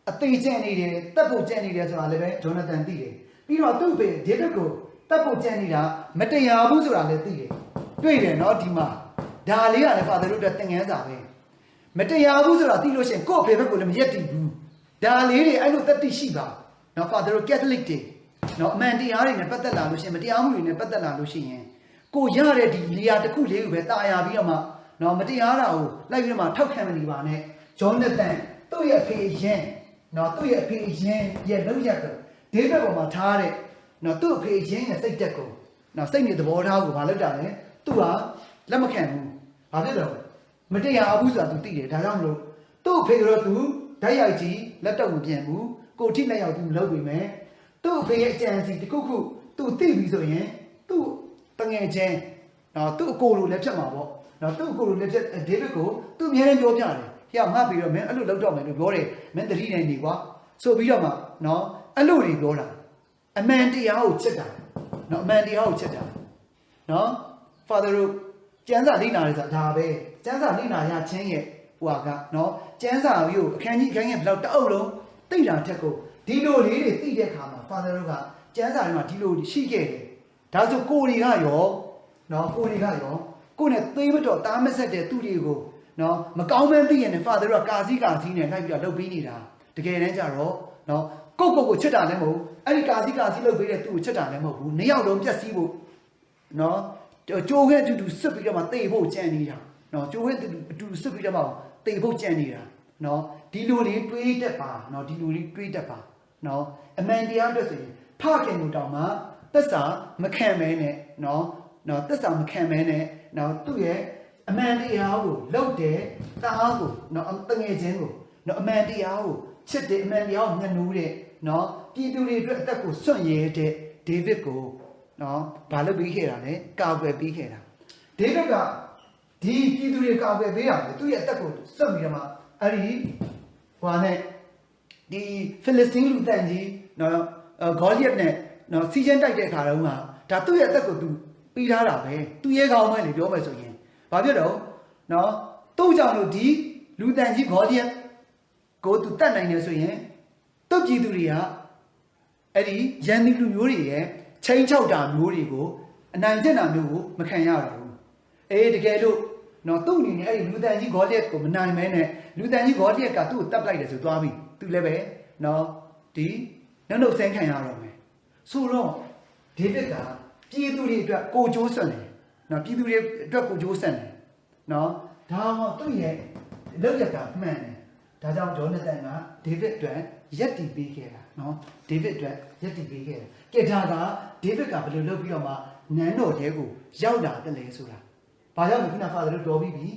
အသေးကျန်နေတယ်တတ်ဖို့ကျန်နေတယ်ဆိုတာလည်းပဲဂျောနသန်သိတယ်ပြီးတော့သူ့ဘေဒေးဗစ်ကိုတတ်ဖို့ကျန်နေတာမတရားဘူးဆိုတာလည်းသိတယ်တွေ့တယ်နော်ဒီမှာဒါလေးကလည်းဖာသာတို့အတွက်သင်ခန်းစာပဲမတရားဘူးဆိုတာသိလို့ရှိရင်ကိုယ့်ဘေဘက်ကိုလည်းမရက်တည်ဘူးဒါလေးတွေအဲ့လိုတတ်သိရှိပါနော်ဖာသာတို့ကက်သလစ်တွေနော်အမှန်တရားတွေနဲ့ပတ်သက်လာလို့ရှိရင်မတရားမှုတွေနဲ့ပတ်သက်လာလို့ရှိရင်ကိုရတဲ့ဒီနေရာတစ်ခုလေးကိုပဲတာယာပြီးတော့မှနော်မတရားတာကိုလိုက်ပြီးတော့မှထောက်ခံမနေပါနဲ့ဂျောနသန်သူ့ရဲ့အဖေအရင်နော်သူ့ရဲ့အဖေအရင်ရဲ့လောက်ရတော့ဒေးဗစ်ပေါ်မှာထားတဲ့နော်သူ့အဖေအရင်ရဲ့စိတ်တက်ကိုနော်စိတ်နဲ့သဘောထားကိုမလုပ်တာလေသူကလက်မခံဘူးဘာဖြစ်တော့မတရားဘူးဆိုတာသူသိတယ်ဒါကြောင့်မလို့သူ့အဖေကတော့သူဓာတ်ရိုက်ကြီးလက်တော့မပြန်ဘူးကိုထိလက်ရောက်သူမလုပ်ပြီမဲ့သူ့အဖေရဲ့အကြံစီတစ်ခုသူသိပြီဆိုရင်သူ့တငယ်ချင်းနော်သူ့အကိုလိုလည်းဖြစ်မှာပေါ့နော်သူ့အကိုလိုလည်းဖြစ်ဒေးဗစ်ကိုသူအများကြီးပြောပြတယ်ဟေ့ငါပြီးတော့မင်းအဲ့လိုလုပ်တော့မယ်လို့ပြောတယ်မင်းတတိနေနေကွာဆိုပြီးတော့မှနော်အဲ့လိုတွေပြောတာအမှန်တရားကိုချက်တာနော်အမှန်တရားကိုချက်တာနော် Father တို့ကျမ်းစာလေ့လာရတာဒါပဲကျမ်းစာလေ့လာရခြင်းရဲ့ဟိုကနော်ကျမ်းစာကိုအခန်းကြီးဘလောက်တအုပ်လုံးသိတာထက်ကိုဒီလိုလေးတွေသိတဲ့အခါမှာ Father တို့ကကျမ်းစာထဲမှာဒီလိုရှိခဲ့တယ်ဒါဆိုကိုတွေကရောနော်ကိုနဲ့သိမတော့တားမဆက်တဲ့သူတွေကိုနော်မကောင်းမှန်းသိရင် Father တို့ကကာစီနဲ့လိုက်ပြီးတော့လုပ်ပေးနေတာတကယ်တမ်းကျတော့နော်ကိုချစ်တာလည်းမဟုတ်အဲ့ဒီကာစီလုပ်ပေးတဲ့သူကိုချစ်တာလည်းမဟုတ်ဘူးနှစ်ယောက်လုံးပြက်စီးဖို့နော်ကြိုးခဲအတူစစ်ပြီးတော့မှတေဖို့ကြံနေတာနော်ကြိုးခဲအတူစစ်ပြီးတော့မှတေဖို့ကြံနေတာနော်ဒီလိုလေးတွေးတတ်ပါနော်နော်အမှန်တရားအတွက်ဆိုရင်ဖခင်ကိုတောင်မှသက်စာမခံမဲနဲ့နော်သက်စာမခံမဲနဲ့နော်သူ့ရဲ့အမှန်တရားကိုလုပ်တဲ့သားကိုနော်တငယ်ချင်းကိုနော်အမှန်တရားကိုချစ်တဲ့အမှန်တရားကိုညှဉ်းနှူးတဲ့နော်ပြည်သူတွေအတွက်အသက်ကိုစွန့်ရဲတဲ့ဒေးဗစ်ကိုနော်ဘာလုပ်ပြီးခဲ့တာလဲကာကွယ်ပြီးခဲ့တာဒေးဗစ်ကဒီပြည်သူတွေကာကွယ်ပေးတာလေသူ့ရဲ့အသက်ကိုစွန့်ပြီးတော့မှအဲ့ဒီဟိုနဲ့ဒီဖိလစ်စတင်းလူတန်ကြီးနော်ဂေါလိယက်နဲ့နော်စီချန်တိုက်တဲ့အခါတုန်းကဒါသူ့ရဲ့အသက်ကိုသူပြီးထားတာပဲသူရဲ့ကောင်းမဲလေပြောမယ်ဆိုရင်ဘာဖြစ်တော့နော်သူ့ကြောင့်လို့ဒီလူတန်ကြီးဂေါလိယက်ကိုသူတတ်နိုင်တယ်ဆိုရင်သူ့ပြည်သူတွေကအဲ့ဒီရန်သူလူမျိုးတွေရဲ့ချိန်ချောက်တာမျိုးတွေကိုအနိုင်ကျင့်တာမျိုးကိုမခံရဘူးအေးတကယ်လို့နော်သူ့အနေနဲ့အဲ့ဒီလူတန်ကြီးဂေါလိယက်ကိုမနိုင်မဲနဲ့လူတန်ကြီးဂေါလိယက်ကသူ့ကိုတတ်လိုက်တယ်ဆိုသွားပြီသူလည်းပဲနော်ဒီနှုတ်ဆန်းခံရတော့မယ်ဆိုတော့ဒေးဗစ်ကပြည်သူတွေအတွက်ကိုကြိုးစွန့်တယ်နော်ပြည်သူတွေအတွက်ကိုကြိုးစွန့်တယ်နော်ဒါမှသူ့ရဲ့လောက်ရတာမှန်တယ်ဒါကြောင့်ဂျောနသန်ကဒေးဗစ်အတွက်ရက်တည်ပေးခဲ့တာနော်ဒေးဗစ်အတွက်ရက်တည်ပေးခဲ့တယ်ကဲဒါကဒေးဗစ်ကဘယ်လိုလုပ်ပြီးတော့မှနန်းတော်ထဲကိုရောက်လာတယ်လဲဆိုတာ ဘာကြောင့်ခုန father တို့တော်ပြီးပြီ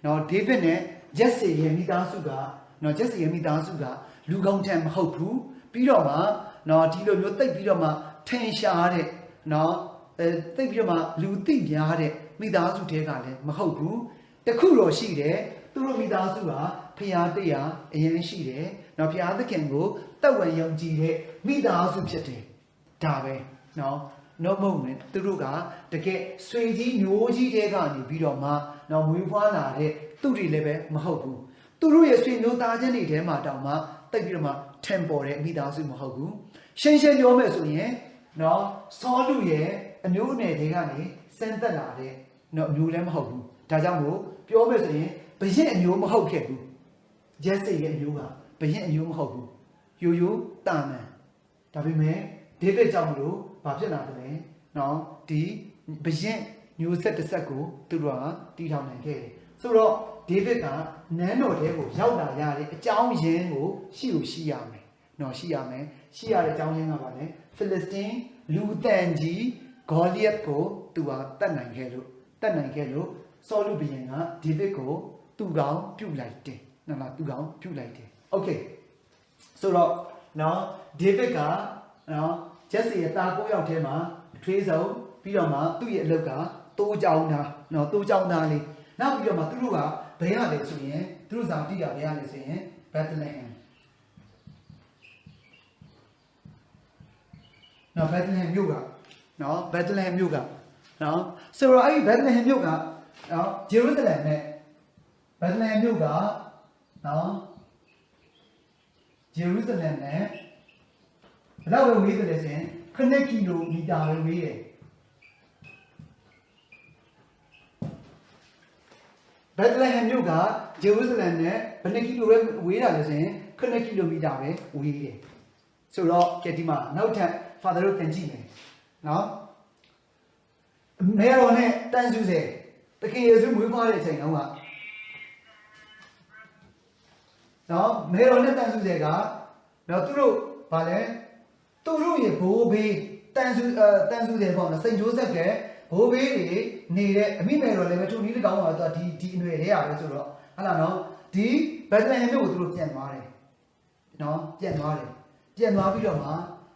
နော် David နဲ့ Jesse ရဲ့မိသားစုကနော် Jesse ရဲ့မိသားစုကလူကောင်းထက်မဟုတ်ဘူးပြီးတော့မှနော်ဒီလိုမျိုးတိတ်ပြီးတော့မှထင်ရှားတဲ့နော်တိတ်ပြီးတော့မှလူသိများတဲ့မိသားစုတဲကလည်းမဟုတ်ဘူးတခုတော့ရှိတယ်သူတို့မိသားစုကဖျားတရားအရင်ရှိတယ်နော်ဖျားသခင်ကိုတက်ဝင်ယုံကြည်တဲ့မိသားစုဖြစ်တယ်ဒါပဲနော်နော်မဟုတ်နဲ့သူတို့ကတကယ်ဆွေကြီးမျိုးကြီးတဲကနေပြီးတော့မှနော်မွေးဖွားလာတဲ့သူတွေလည်းပဲမဟုတ်ဘူးသူတို့ရဲ့ဆွေမျိုးသားချင်းတွေထဲမှာတောင်မှတိတ်ပြီးတော့မှ temple တဲ့မိသားစုမဟုတ်ဘူးရှင်းရှင်းပြောမယ်ဆိုရင်နော်စောလူရဲ့အမျိုးအနွယ်တွေကနေစံသက်လာတဲ့နော်အမျိုးလည်းမဟုတ်ဘူးဒါကြောင့်မို့ပြောမယ်ဆိုရင်ဘရင်အမျိုးမဟုတ်ခဲ့ဘူး Jesse ရဲ့အမျိုးကဘရင်အမျိုးမဟုတ်ဘူးရိုးရိုးတာမန်ဒါပေမဲ့ David ကြောင့်မလို့ဘာဖြစ်လာတယ်လဲနော်ဒီဘရင်မျိုးဆက်တစ်ဆက်ကိုသူတို့ကတီးထောင်နိုင်ခဲ့တယ်ဆိုတော့ David ကနန်းတော်ထဲကိုရောက်လာရတဲ့အကြောင်းရင်းကိုရှိရမယ်နော်ရှိရမယ်ရှိရတဲ့အကြောင်းရင်းကဘာလဲ Philistine လူတန်ကြီး Goliath ကိုသူကတတ်နိုင်ခဲ့လို့ဆောလုဘုရင်က David ကိုသူ့ကောင်းပြုတ်လိုက်တယ်နော်လားသူ့ကောင်းပြုတ်လိုက်တယ် Okay ဆိုတော့နော် David ကနော် Jesse ရဲ့တာ9ယောက်ထဲမှာအထွေးဆုံးပြီးတော့မှသူ့ရဲ့အလုပ်ကတိုးကြောင်းသားနော်တိုးကြောင်းသားလေးနောက်ပြီးတော့မှသူတို့ကဘယ်ရလဲဆိုရင်သူတို့စာတိကဘယ်ရလဲဆိုရင် Bethlehem နော် Bethlehem မြို့ကနော် Bethlehem မြို့ကနော်ဆိုတော့အဲ့ဒီ Bethlehem မြို့ကနော် Jerusalem နဲ့ Bethlehem မြို့ကနော် Jerusalem နဲ့ဘယ်လောက်ဝေးတယ်လဲဆိုရင်9 ကီလိုမီတာပဲဝေးတယ်Bethlehem မြို့က Jerusalem နဲ့ဘယ်နှစ်ကီလိုပဲဝေးတာလဲဆိုရင်9 ကီလိုမီတာပဲဝေးတယ်ဆိုတော့ကြည့်ဒီမှာနောက်ထပ် Father တို့ပြန်ကြည့်မယ်နော်မဲတော်နဲ့တန်ဆူစေတခင်ယေရှုမွေးဖွားတဲ့အချိန်တုန်းကနော်မဲတော်နဲ့တန်ဆူစေကနော်သူတို့ဗာလဲသူတို့ရဲ့ဘိုးဘေးတန်ဆူစေပေါ့နော်စိန်ဂျိုးဆက်ကဘိုးဘေးတွေနေတဲ့အမိမဲတော်လည်းပဲသူနီးတကောင်းတော့ဒီအနွယ်တွေရပဲဆိုတော့ဟာလားနော်ဒီ Bethlehem မြို့ကိုသူတို့ပြန်သွားတယ်နော်ပြန်သွားပြီးတော့မှ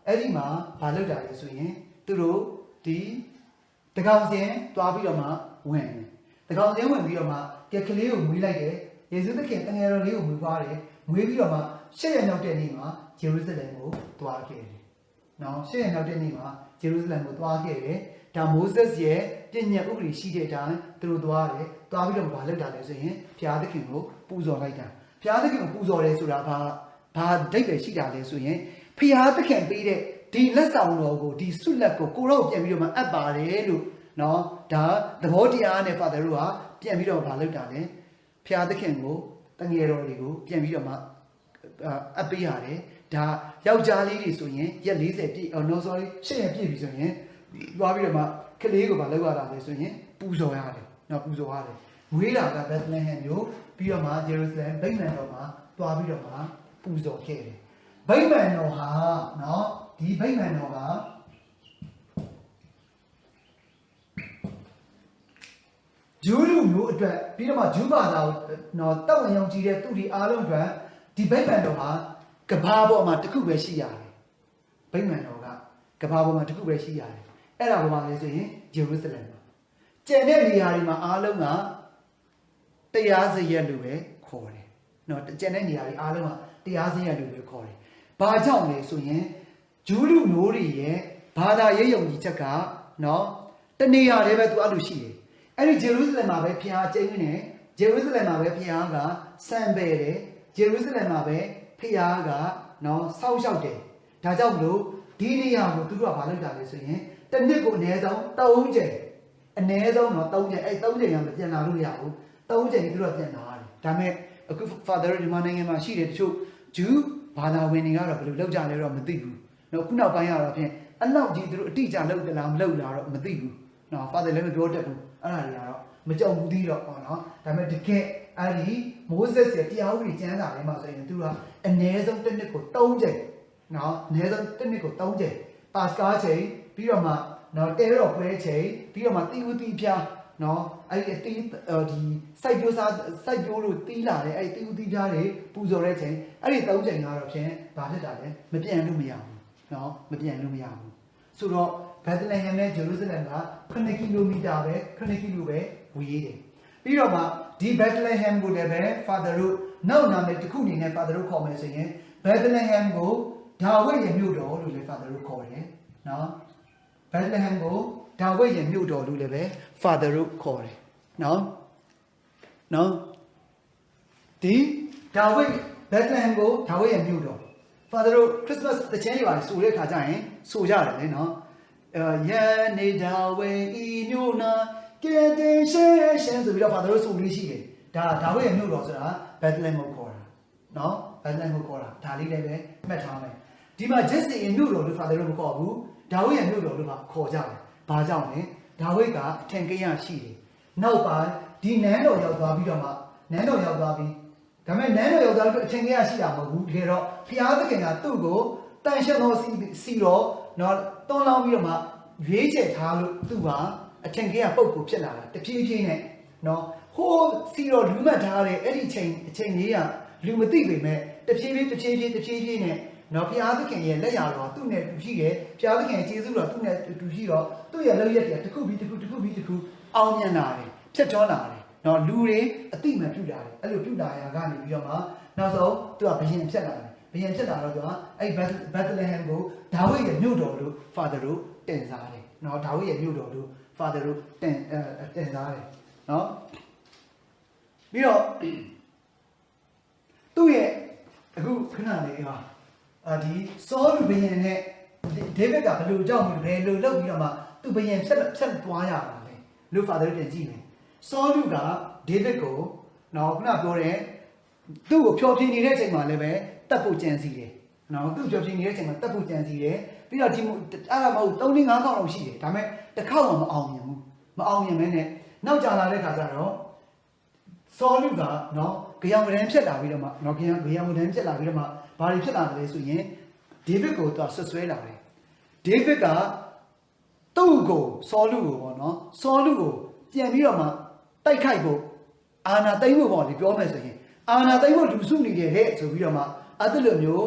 အဲ့ဒီမှာဗာလောက်တာလဲဆိုရင်သူတို့ဒီတကောင်စင်သွားပြီးတော့မှဝင်တယ်တကောင်စင်ဝင်ပြီးတော့မှကက်ကလေးကိုမွေးလိုက်တယ်ယေရှုသခင်တငယ်တော်လေးကိုမွေးသွားတယ်မွေးပြီးတော့မှရှစ်ရက်နောက်တဲ့နေ့မှာဂျေရုဆလင်ကိုသွားခဲ့တယ်နော်ရှစ်ရက်နောက်တဲ့နေ့မှာဂျေရုဆလင်ကိုသွားခဲ့တယ်ဒါမိုးဆက်ရဲ့ပြည့်ညတ်ဥပဒေရှိတဲ့အတိုင်းသူတို့သွားတယ်သွားပြီးတော့ဘာလုပ်တာလဲဆိုရင်ဘုရားသခင်ကိုပူဇော်လိုက်တာဘုရားသခင်ကိုပူဇော်တယ်ဆိုတာဘာဒိတ်ပဲရှိတာလဲဆိုရင်ဘုရားသခင်ပေးတဲ့ဒီလက်ဆောင်တော်ကိုဒီဆုလက်ကိုကိုတော့ပြန်ပြီးတော့မှအပ်ပါတယ်လို့နော်ဒါသဘောတရားနဲ့ Father တို့ကပြန်ပြီးတော့မလုပ်တာလဲဖျားသခင်ကိုတငယ်တော်တွေကိုပြန်ပြီးတော့မှအပ်ပေးရတယ်ဒါယောက်ျားလေးတွေဆိုရင်ရက်40ပြည့်no sorry 8ရက်ပြည့်ပြီဆိုရင်သွားပြီးတော့မှကလေးကိုမလုပ်ရတာလဲဆိုရင်ပူဇော်ရတယ်နော်ပူဇော်ရတယ်ဝေးတာက Bethlehem မျိုးပြီးတော့မှ Jerusalem ဗိမာန်တော်မှာသွားပြီးတော့မှပူဇော်ခဲ့တယ်ဗိမာန်တော်ဟာနော်ဒီဗိမာန်တော်ကဂျူးလူမျိုးအတွက်ပြီးတော့မှဂျူးဘာသာကိုနော်တောက်ဝင်ရောင်ကြည့်တဲ့သူဒီအားလုံးအတွက်ဒီဗိမာန်တော်ဟာကဘာပေါ်မှာတစ်ခုပဲရှိရတယ်ဗိမာန်တော်ကကဘာပေါ်မှာတစ်ခုပဲရှိရတယ်အဲ့ဒါပေါ်မှာလဲဆိုရင်ဂျေရုဆလင်ပါကျန်တဲ့နေရာတွေမှာအားလုံးကတရားစရက်လို့ပဲခေါ်တယ်နော်ကျန်တဲ့နေရာတွေအားလုံးကတရားစရက်လို့ပဲခေါ်တယ်ဘာကြောင့်လဲဆိုရင်ဂျူးလူမျိုးတွေရဲ့ဘာသာရေးယုံကြည်ချက်ကနော်တနေရာတည်းပဲသူအဲ့လိုရှိတယ်အဲ့ဒီဂျေရုဆလင်မှာပဲဖျားကျင်းနေဂျေရုဆလင်မှာပဲဖျားကစံပယ်တယ်ဂျေရုဆလင်မှာပဲဖျားကနော်စောက်ရှောက်တယ်ဒါကြောင့်မလို့ဒီနေရာကိုသူတို့ကဘာလုပ်တာလဲဆိုရင်တစ်နှစ်ကိုအနည်းဆုံး3ချိန်အနည်းဆုံးတော့3ချိန်အဲ့3ချိန်ကမပြန်လာလို့ရဘူး3ချိန်သူတို့ကပြန်လာတယ်ဒါပေမဲ့အခု Father ဒီမှာနိုင်ငံမှာရှိတယ်တချို့ဂျူးဘာသာဝင်တွေကတော့ဘယ်လိုလုပ်ကြလဲတော့မသိဘူးနော်ခုနောက်ပိုင်းကတော့ဖြင့်အလောက်ကြီးသူတို့အတိအကျလုပ်တယ်လားမလုပ်လားတော့မသိဘူးနော် Father လည်းမပြောတတ်ဘူးအဲ့ဒါတွေကတော့မကြောက်ဘူးသေးတော့ပေါ့နော်ဒါပေမဲ့တကယ်အဲ့ဒီမိုးဆက်ရဲ့တရားဥပဒေကျမ်းစာထဲမှာဆိုရင်သူကအနည်းဆုံးတစ်နှစ်ကို3ချိန်နော်အနည်းဆုံးတစ်နှစ်ကို3ချိန်ပါစကာချိန်ပြီးတော့မှနော်တဲတော်ပွဲချိန်ပြီးတော့မှတီဦးတီဖျား နော်အဲ့ဒီအတီးဒီစိုက်ပျိုးစားစိုက်ပျိုးလို့တီးလာတယ်အဲ့ဒီတီးဦးတီးပြားတွေပူဇော်တဲ့ချိန်အဲ့ဒီ၃ချိန်ကတော့ဖြင့်ဘာဖြစ်တာလဲမပြန်လို့မရဘူးနော်မပြန်လို့မရဘူးဆိုတော့ဘက်သလဟမ်နဲ့ဂျေရုဆလမ်က9ကီလိုမီတာပဲ9ကီလိုပဲဝေးတယ်ပြီးတော့မှဒီဘက်သလဟမ်ကိုလည်းပဲ Father တို့နောက်နာမည်တစ်ခုအနေနဲ့ Father တို့ခေါ်မယ်ဆိုရင်ဘက်သလဟမ်ကိုဒါဝိဒ်ရဲ့မြို့တော်လို့လည်း Father တို့ခေါ်တယ်နော်ဘက်သလဟမ်ကိုဒါဝိဒ်ရဲ့မြို့တော်လို့လည်းပဲ Father တို့ခေါ်တယ်နော်ဒီဒါဝိဒ်ဘက်သလဟမ်ကိုဒါဝိဒ်ရဲ့မြို့တော် Father တို့ Christmas တခြင်းတွေပါဆိုတဲ့ခါကျရင်ဆိုကြတယ်လေနော်ယနေဒါဝိဒ်ဤမြို့နာကဲတင်ရှေရှင်ဆိုပြီးတော့ Father တို့ဆိုလို့ရှိတယ်ဒါဝိဒ်ရဲ့မြို့တော်ဆိုတာဘက်သလဟမ်ကိုခေါ်တာနော်ဘက်သလဟမ်ကိုခေါ်တာဒါလေးလည်းပဲမှတ်ထားမယ်ဒီမှာ Jesse ရဲ့မြို့တော်လို့ Father တို့မခေါ်ဘူးဒါဝိဒ်ရဲ့မြို့တော်လို့ခေါ်ကြတယ်ဘာကြောင့်လဲဒါဝိဒ်ကအထင်ကြီးရရှိတယ်နောက်ပိုင်းဒီနန်းတော်ရောက်သွားပြီးတော့မှနန်းတော်ရောက်သွားပြီးဒါပေမဲ့နန်းတော်ရောက်သွားပြီးအထင်ကြီးရရှိတာမဟုတ်ဘူးတကယ်တော့ဖျားသခင်ကသူ့ကိုတန်ရှင်းသောစီတော့နော်တွန်းလောင်းပြီးတော့မှရွေးချယ်ထားလို့သူ့ကအထင်ကြီးရပုတ်ကိုဖြစ်လာတာတဖြည်းဖြည်းနဲ့နော်ဟိုးစီတော့လူမှတ်ထားတဲ့အဲ့ဒီအချိန်လေးကလူမသိပေမဲ့တဖြည်းဖြည်းနဲ့နော်ဘုရားသခင်ရဲ့လက်ရာတော်သူ့နဲ့တူရှိတယ်ဘုရားသခင်ရဲ့ကျေးဇူးတော်သူ့နဲ့တူရှိတော့သူ့ရဲ့လက်ရက်တွေတစ်ခုပြီးတစ်ခုအောင်မြင်လာတယ်ဖြစ်ထွန်းလာတယ်နော်လူတွေအတိမပြုတ်လာတယ်အဲ့လိုပြုတ်လာရာကနေပြီးတော့မှနောက်ဆုံးသူကဘယင်ဖြစ်လာတယ်ဘယင်ဖြစ်လာတော့သူကအဲ့ဘက်သလဟမ်ကိုဒါဝိဒ်ရဲ့မြို့တော်လို့ Father တို့တင်စားတယ်နော်ဒါဝိဒ်ရဲ့မြို့တော်လို့ Father တို့တင်စားတယ်နော်ပြီးတော့သူ့ရဲ့အခုခဏလေးဟာဒီစောလူဘယင်နဲ့ဒေးဗစ်ကဘယ်လိုကြောက်မှုလဲလို့လုပ်ပြီးတော့မှသူဘယင်ဖြတ်သွားရတာလေလို့ Father ပြန်ကြည့်မယ်စောလူကဒေးဗစ်ကိုနော်ခုနပြောတဲ့သူ့ကိုဖျော်ဖြေနေတဲ့အချိန်မှာလည်းပဲတတ်ဖို့ကြံစီတယ်နော်သူ့ဖျော်ဖြေနေတဲ့အချိန်မှာတတ်ဖို့ကြံစီတယ်ပြီးတော့ဒီအဲ့ဒါမဟုတ်3-5ခေါက်လောက်ရှိတယ်ဒါပေမဲ့တစ်ခေါက်မှမအောင်မြင်ဘူးမအောင်မြင်မဲနဲ့နောက်ကြလာတဲ့ခါကျတော့စောလူကနော်ကြောင်ကရန်ဖြစ်လာပြီးတော့မှနော်ကြောင်ကရန်ဖြစ်လာပြီးတော့မှဘာတွေဖြစ်လာတယ်လဲဆိုရင်ဒေးဗစ်ကိုသူဆွဆွဲလာတယ်ဒေးဗစ်ကသူ့ကိုစောလူကိုပေါ့နော်စောလူကိုပြန်ပြီးတော့မှတိုက်ခိုက်ဖို့အာနာသိမ့်ဖို့ပေါ့လေပြောမယ်ဆိုရင်အာနာသိမ့်ဖို့လူစုနေတယ်တဲ့ဆိုပြီးတော့မှအဲ့ဒီလိုမျိုး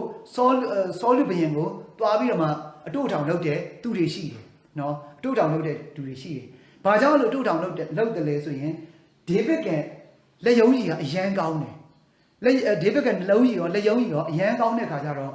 စောလူဘယင်ကိုတွားပြီးတော့မှအတို့ထောင်လုပ်တဲ့သူတွေရှိတယ်နော်အတို့ထောင်လုပ်တဲ့သူတွေရှိတယ်ဘာကြောင့်လို့အတို့ထောင်လုပ်တယ်လဲဆိုရင်ဒေးဗစ်ကလက်ယုံကြီးကအရန်ကောင်းတယ်ဒေးဗစ်ကနှလုံးကြီးရောလက်ယုံကြီးရောအရန်ကောင်းတဲ့ခါကျတော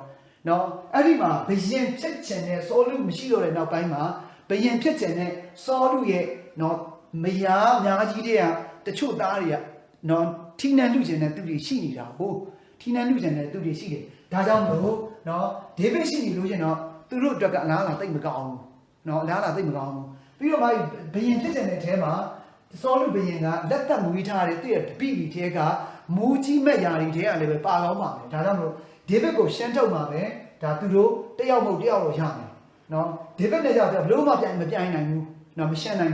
့နော်အဲ့ဒီမှာဘယင်ဖြစ်ချင်တဲ့စောလူမရှိတော့တဲ့နောက်ပိုင်းမှာဘယင်ဖြစ်ချင်တဲ့စောလူရဲ့နော်မယားအများကြီးတွေကတချို့သားတွေကနော်ထိနှံလူချင်တဲ့သူတွေရှိနေတာဟုတ်ထိနှံလူချင်တဲ့သူတွေရှိတယ်ဒါကြောင့်မို့နော်ဒေးဗစ်ရှိနေလို့ရှင်တော့သူတို့အတွက်ကအလားအလာသိမ့်မကောင်းဘူးနော်အလားအလာသိမ့်မကောင်းဘူးပြီးတော့မှဘယင်ဖြစ်ချင်တဲ့အထဲမှာစောလူဘယင်ကလက်သက်မွေးထားတဲ့သူ့ရဲ့တပိလီထဲကမူကြီးမဲ့ယာတွေထဲကလည်းပဲပါကောင်းပါမယ်ဒါကြောင့်မို့ဒေးဗစ်ကိုရှင်းထုတ်မှာပဲဒါသူတို့တယောက်မဟုတ်တယောက်တော့ရမယ်နော်ဒေးဗစ်နဲ့ကြောက်ဘလို့မှမပြိုင်နိုင်ဘူးနော်မရှင်းနိုင်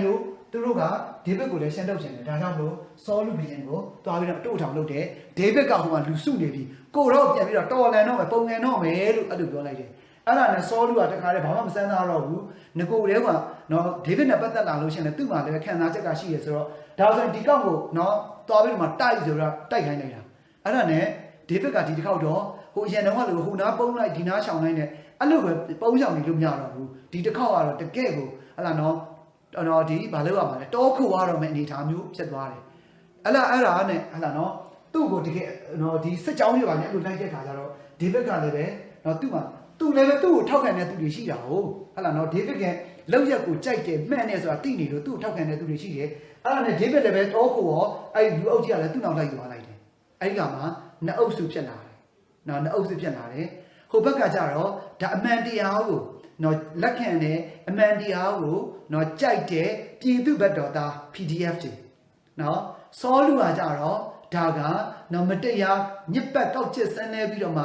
လို့သူတို့ကဒေးဗစ်ကိုလည်းရှင်းထုတ်ချင်တယ်ဒါကြောင့်မို့စောလူဘယင်ကိုတွားပြီးတော့တို့ထောင်လုပ်တယ်ဒေးဗစ်ကဟိုမှာလူစုနေပြီကိုတော့ပြန်ပြီးတော့တော်လန်တော့မယ်ပုံငန်တော့မယ်လို့အဲ့လိုပြောလိုက်တယ်အဲ့ဒါနဲ့စောလူကတခါတည်းဘာမှမစမ်းသားတော့ဘူးငကိုတဲကနော်ဒေးဗစ်နဲ့ပတ်သက်လာလို့ရှိရင်သူ့မှာလည်းခံစားချက်ကရှိရဆိုတော့ဒါဆိုရင်ဒီကောက်ကိုနော်တွားပြီးတော့မှတိုက်ဆိုတော့တိုက်ခိုင်းလိုက်တာအဲ့ဒါနဲ့ဒေးဗစ်ကဒီတစ်ခေါက်တော့ဟိုအရင်တော့ကလို့ဟိုနားပုံလိုက်ဒီနားရှောင်လိုက်နဲ့အဲ့လိုပဲပုံရှောင်နေလို့မရတော့ဘူးဒီတစ်ခေါက်ကတော့တကယ့်ကိုဟလာနော်ဒီဘာလို့ရမှာလဲတောခုရတော့မယ်အနေထားမျိုးဖြစ်သွားတယ်အဲ့ဒါနဲ့ဟလာနော်သူ့ကိုတကယ်နော်ဒီစစ်ကြောင်းတွေပါနဲ့အဲ့လိုလိုက်တဲ့ခါကျတော့ဒေးဗစ်ကလည်းပဲနော်သူလည်းပဲသူ့ကိုထောက်ခံတဲ့သူတွေရှိတာဟုတ်ဟလာနော်ဒေးဗစ်ကလောက်ရက်ကိုကြိုက်တယ်မှန်တယ်ဆိုတာသိနေလို့သူ့ကိုထောက်ခံတဲ့သူတွေရှိတယ်အဲ့ဒါနဲ့ဒေးဗစ်လည်းပဲတောခုရောအဲ့လူအုပ်ကြီးကလည်းသူ့နောက်လိုက်သွားလိုက်တယ်အဲ့ဒီကမှနှစ်အုပ်စုဖြစ်လာတယ်နော်နှစ်အုပ်စုဖြစ်လာတယ်ဟိုဘက်ကကြတော့ဒါအမှန်တရားကိုနော်လက်ခံတယ်အမှန်တရားကိုနော်ကြိုက်တယ်ပြည်သူ့ဘက်တော်သား PDF တွေနော်စောလူကကြတော့ဒါကနော်မတရားညစ်ပတ်ကောက်ချစ်ဆန်းနေပြီးတော့မှ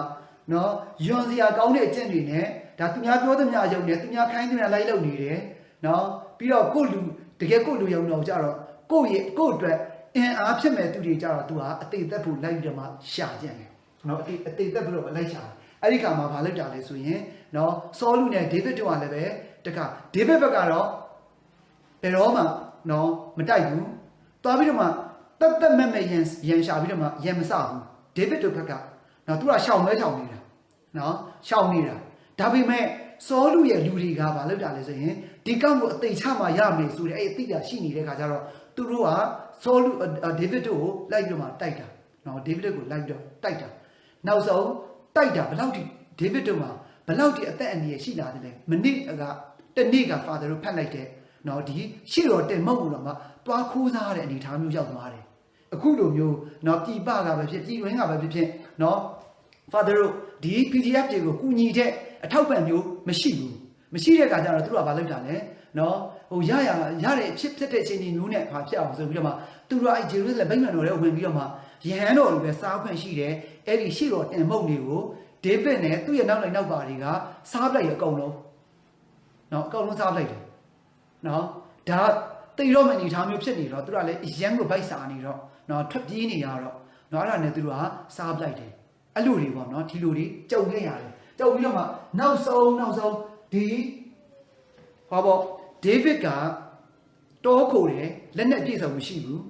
နော်ယွန်စရာကောင်းတဲ့အကျင့်တွေနဲ့ဒါသူများပြောသမျှယုံတယ်သူများခိုင်းသမျှလိုက်လုပ်နေတယ်နော်ပြီးတော့ကိုလူတကယ်ကိုလူယုံတော့ကြတော့ကိုအတွက်အင်အားဖြစ်မဲ့သူတွေကြတော့သူဟာအသေးသက်ဖို့လိုက်ပြီးတော့မှရှာကြတယ်နော်အသေးသက်ဖို့တော့လိုက်ရှာအဲ့ဒီခါမှာဘာလုပ်တာလဲဆိုရင်နော်စောလူနဲ့ဒေးဗစ်တို့ကလည်းပဲတခါဒေးဗစ်ဘက်ကတော့ဘယ်တော့မှ နော်မတိုက်ဘူးသွားပြီးတော့မှတတ်တတ်မဲ့ရန်ရှာပြီးတော့မှရန်မစဘူးဒေးဗစ်တို့ဘက်ကနော်သူကရှောင်နေတာနော်ရှောင်နေတာဒါပေမဲ့စောလူရဲ့လူတွေကဘာလုပ်တာလဲဆိုရင်ဒီကောက်ကိုအသိချမှရမယ်ဆိုတဲ့အဲ့အသိတာရှိနေတဲ့ခါကျတော့သူတို့ကစောလူဒေးဗစ်တို့ကိုလိုက်ပြီးတော့မှတိုက်တာနော်ဒေးဗစ်ကိုလိုက်တော့တိုက်တာနောက်ဆုံးတိုက်တာဘယ်လောက်ထိဒေးဗစ်တို့မှာဘယ်လောက်ထိအသက်အန္တရာယ်ရှိလာတယ်လဲမနစ်ကတနေ့က father တို့ဖတ်လိုက်တဲ့နော်ဒီရှေ့တော်တင်မဟုတ်ဘူးတော့မှတွားခိုးစားတဲ့အနေအထားမျိုးရောက်သွားတယ်အခုလိုမျိုးနော်ပြည်ပကပဲဖြစ်ပြည်တွင်းကပဲဖြစ်နော် father တို့ဒီ PDF တွေကိုကူညီတဲ့အထောက်ပံ့မျိုးမရှိတဲ့အခါကျတော့သူတို့ကဘာလုပ်တာလဲနော်ဟိုရတဲ့ဖြစ်တဲ့အချိန်မျိုးနဲ့ဘာဖြစ်အောင်ဆိုပြီးတော့မှသူတို့အဲ့ဂျေရုဆလင်ဗိမာန်တော်ထဲဝင်ပြီးတော့မှယဟန်တော်တွေပဲစားခွင့်ရှိတယ်အဲ့ဒီရှေ့တော်တင်မဟုတ်တွေကိုဒေးဗစ်နဲ့သူ့ရဲ့နောက်ပါတွေကစားပလိုက်ရအကုန်လုံးနော်အကုန်လုံးစားပလိုက်တယ်နော်ဒါတိတ်တော့မအနေထားမျိုးဖြစ်နေတော့သူကလည်းရန်ကိုဗိုက်စာနေတော့နော်ထွက်ပြေးနေရတော့နော်အဲ့ဒါနဲ့သူတို့ကစားပလိုက်တယ်အဲ့လိုတွေပေါ့နော်ဒီလိုတွေကြုံခဲ့ရတယ်ကြုံပြီးတော့မှနောက်ဆုံးဒီဟောပေါ့ဒေးဗစ်ကတောခိုတယ်လက်နဲ့ပြည့်စုံမရှိဘူး